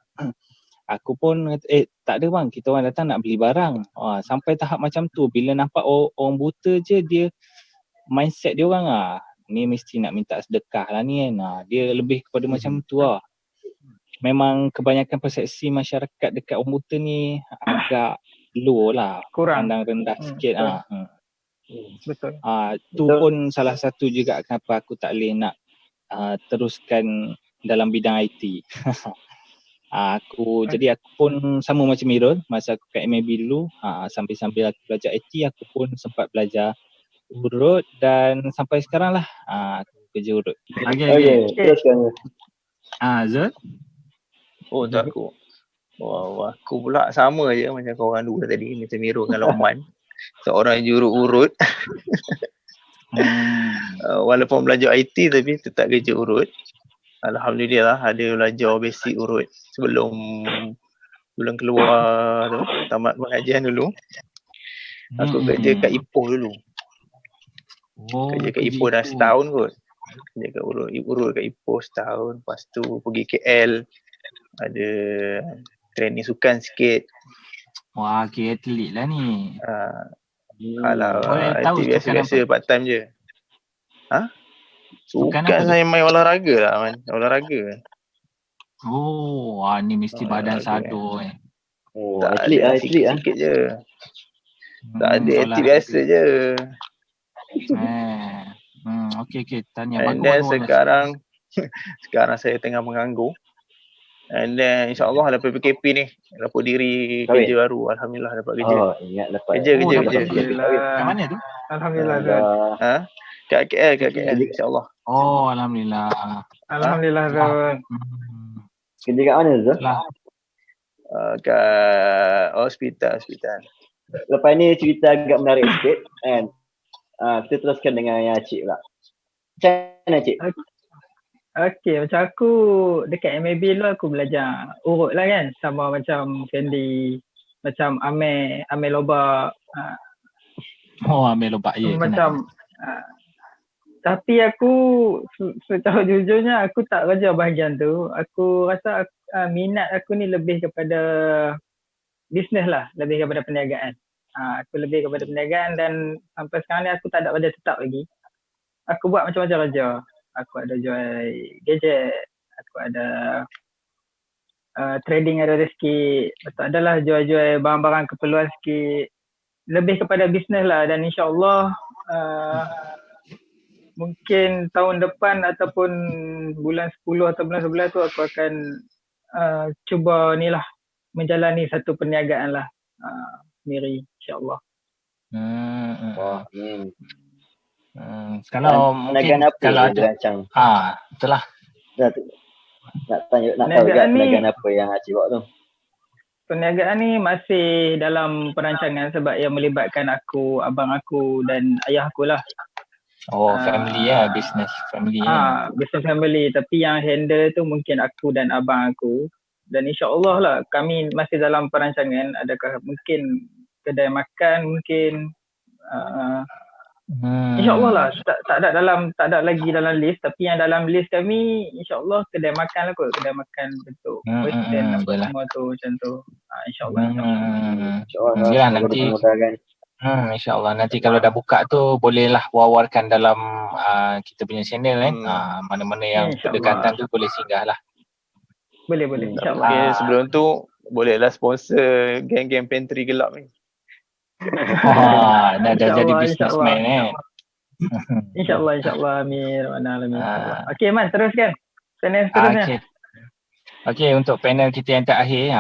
Aku pun kata, tak ada bang, kita orang datang nak beli barang. Sampai tahap macam tu, bila nampak orang buta je, dia mindset dia orang ni mesti nak minta sedekah lah ni kan. Dia lebih kepada macam tu lah. Memang kebanyakan persepsi masyarakat dekat orang buta ni agak low lah, kurang, pandang rendah sikit. Betul. Tu pun salah satu juga kenapa aku tak boleh nak teruskan dalam bidang IT. Jadi aku pun sama macam Mirul, masa aku kat MAB dulu, sambil-sambil aku belajar IT, aku pun sempat belajar urut dan sampai sekarang lah aku kerja urut. Okay. Teruskan. Zul? Tak aku. Aku pula sama je macam korang dua tadi, macam Mirul dengan Lokman. Seorang juru urut. Walaupun belajar IT tapi tetap kerja urut. Alhamdulillah ada belajar basic urut sebelum keluar tu, tamat pengajian dulu. Aku kerja kat Ipoh dulu. Kerja kat Ipoh dah setahun kot. Kerja kat urut kat Ipoh setahun. Lepas tu pergi KL, ada training sukan sikit. Wah, atlet lah ni. Aktif biasa-biasa part time je. Sukan saya main olahraga lah, olahraga. Ni mesti badan sado atlet sikit je. Tak ada aktif biasa je. Okay, tanya. And then sekarang saya tengah menganggur. And then insyaAllah lepas PKP ni dapat diri kerja baru. Alhamdulillah dapat kerja. Ingat dapat kerja. Kat mana tu? Alhamdulillah. Kat KL insyaAllah. Alhamdulillah. Alhamdulillah. Kerja kat mana tu? Kat hospital. Lepas ni cerita agak menarik sikit kan. Kita teruskan dengan yang Cik pula. Macam mana Cik? Okay, macam aku dekat MAB dulu aku belajar urut lah kan. Sama macam Fendi, macam Amir Lobak. Amir Lobak, ya. Macam Tapi aku secara jujurnya aku tak kerja bahagian tu. Aku rasa minat aku ni lebih kepada bisnes lah, lebih kepada perniagaan. Aku lebih kepada perniagaan dan sampai sekarang ni aku tak ada kerja tetap lagi. Aku buat macam-macam kerja. Aku ada jual gadget, aku ada trading ada rezeki, adalah jual-jual barang-barang keperluan sikit. Lebih kepada bisnes lah dan insyaAllah mungkin tahun depan ataupun bulan 10 atau bulan 11 tu aku akan cuba ni lah menjalani satu perniagaan lah sendiri insyaAllah. Kalau mungkin kalau ada dirancang. Betul lah. Nak tahu juga perniagaan apa yang Acik buat tu. Perniagaan ni masih dalam perancangan sebab ia melibatkan aku, abang aku dan ayah aku lah. Family lah, business family. Business family, tapi yang handle tu mungkin aku dan abang aku. Dan insyaAllah lah kami masih dalam perancangan, adakah mungkin kedai makan mungkin insyaAllah lah tak ada lagi dalam list, tapi yang dalam list kami insyaAllah kedai makan lah kot, kedai makan bentuk western semua tu macam tu. InsyaAllah insyaAllah nanti InsyaAllah nanti kalau dah buka tu bolehlah wawarkan dalam kita punya channel kan. Mana-mana yang berdekatan tu boleh singgah lah. Boleh insyaAllah. Sebelum tu bolehlah sponsor geng-geng pantry gelap ni. Dah jadi businessman kan. InsyaAllah amin. Okey Man, teruskan panel seterusnya. Okey, untuk panel kita yang terakhir,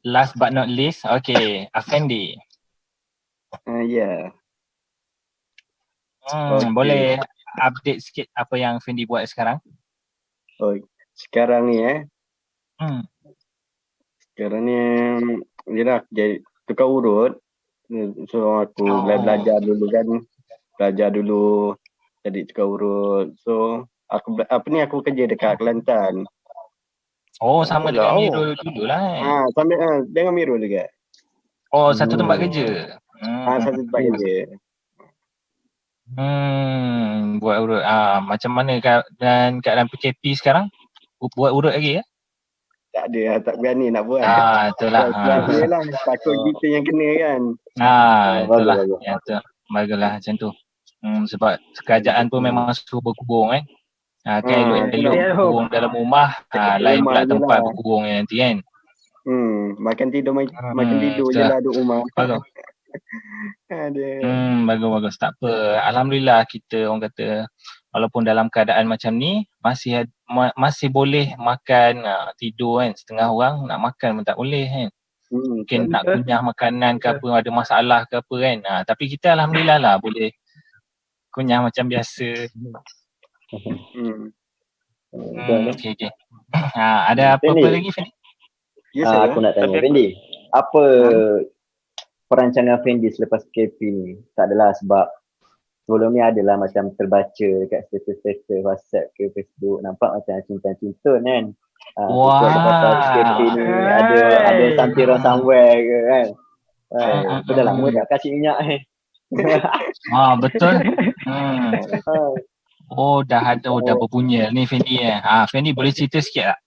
last but not least, okey, Afendi. Boleh update sikit apa yang Fendi buat sekarang? Sekarang ni sekarang ni dia dah jadi tukar urut. So aku belajar dulu jadi tukar urut. So aku kerja dekat Kelantan. Sama dengan Mirul dulu lah sambil dengan Mirul juga. Satu tempat kerja. Satu tempat kerja. Buat urut. Macam mana dan keadaan PKP sekarang? Buat urut lagi ya? Tak ada, tak berani nak buat. Itulah. Takut kita yang kena kan. Itulah. Baguslah macam tu. Sebab kerajaan pun memang suruh berkubung kan. Elok berkubung dalam rumah, lain pula tempat berkubung nanti kan. Makan tidur je lah duduk rumah. Bagus. Tak apa. Alhamdulillah kita orang kata walaupun dalam keadaan macam ni masih boleh makan, tidur kan. Setengah orang nak makan pun tak boleh kan. Mungkin nak kunyah makanan ke apa, ada masalah ke apa kan. Tapi kita alhamdulillah lah boleh kunyah macam biasa. Okay. Ada apa-apa lagi Fendi? Aku nak tanya Fendi, apa perancangan Fendi selepas PKP ni? Tak adalah sebab sebelum ni adalah macam terbaca dekat status-status WhatsApp ke Facebook, nampak macam cinta-cinta kan. Lepas PKP ni ada sampiran somewhere ke kan. Dah lama tak kasih minyak betul. Dah berpunya ni Fendi Fendi boleh cerita sikit tak?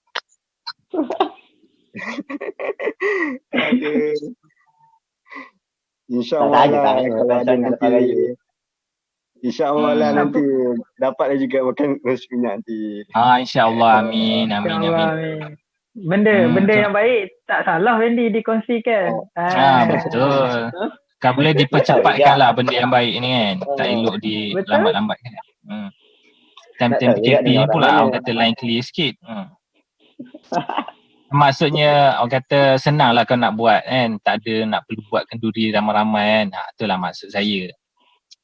InsyaAllah InsyaAllah lah nanti dapatlah juga makan nasi minyak nanti. InsyaAllah amin. Benda yang baik tak salah Fendi dikongsikan. Betul. Kan boleh dipercepatkan lah benda yang baik ni kan. Tak elok dilambat-lambatkan. Time-time PKP ni pula orang kata line clear sikit. Maksudnya orang kata senang lah kau nak buat kan. Tak ada nak perlu buat kenduri ramai-ramai kan. Itulah maksud saya.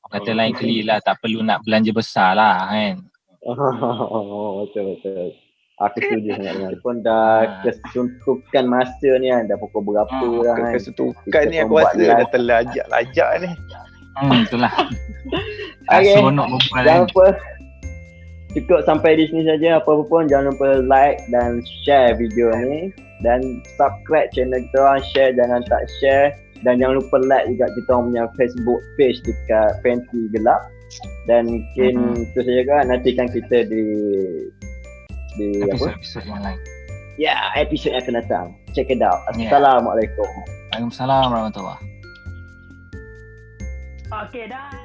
Orang kata line clear lah, tak perlu nak belanja besar lah kan. Betul. Aku setuju sangat dengan pun dah kesuntukan masa ni kan. Dah pukul berapa dah kan. Kesuntukan ni aku rasa dah terlajak ni. Itulah. Seronok berbual kan. Cukup sampai di sini saja. Apa-apa pun jangan lupa like dan share video ni. Dan subscribe channel kita orang, share jangan tak share. Dan jangan lupa like juga kita orang punya Facebook page dekat Pantry Gelap. Dan mungkin itu saja kan, nantikan kita di episod yang lain. Ya, episod yang akan datang. Check it out. Assalamualaikum. Waalaikumsalam warahmatullahi. Okay, dah.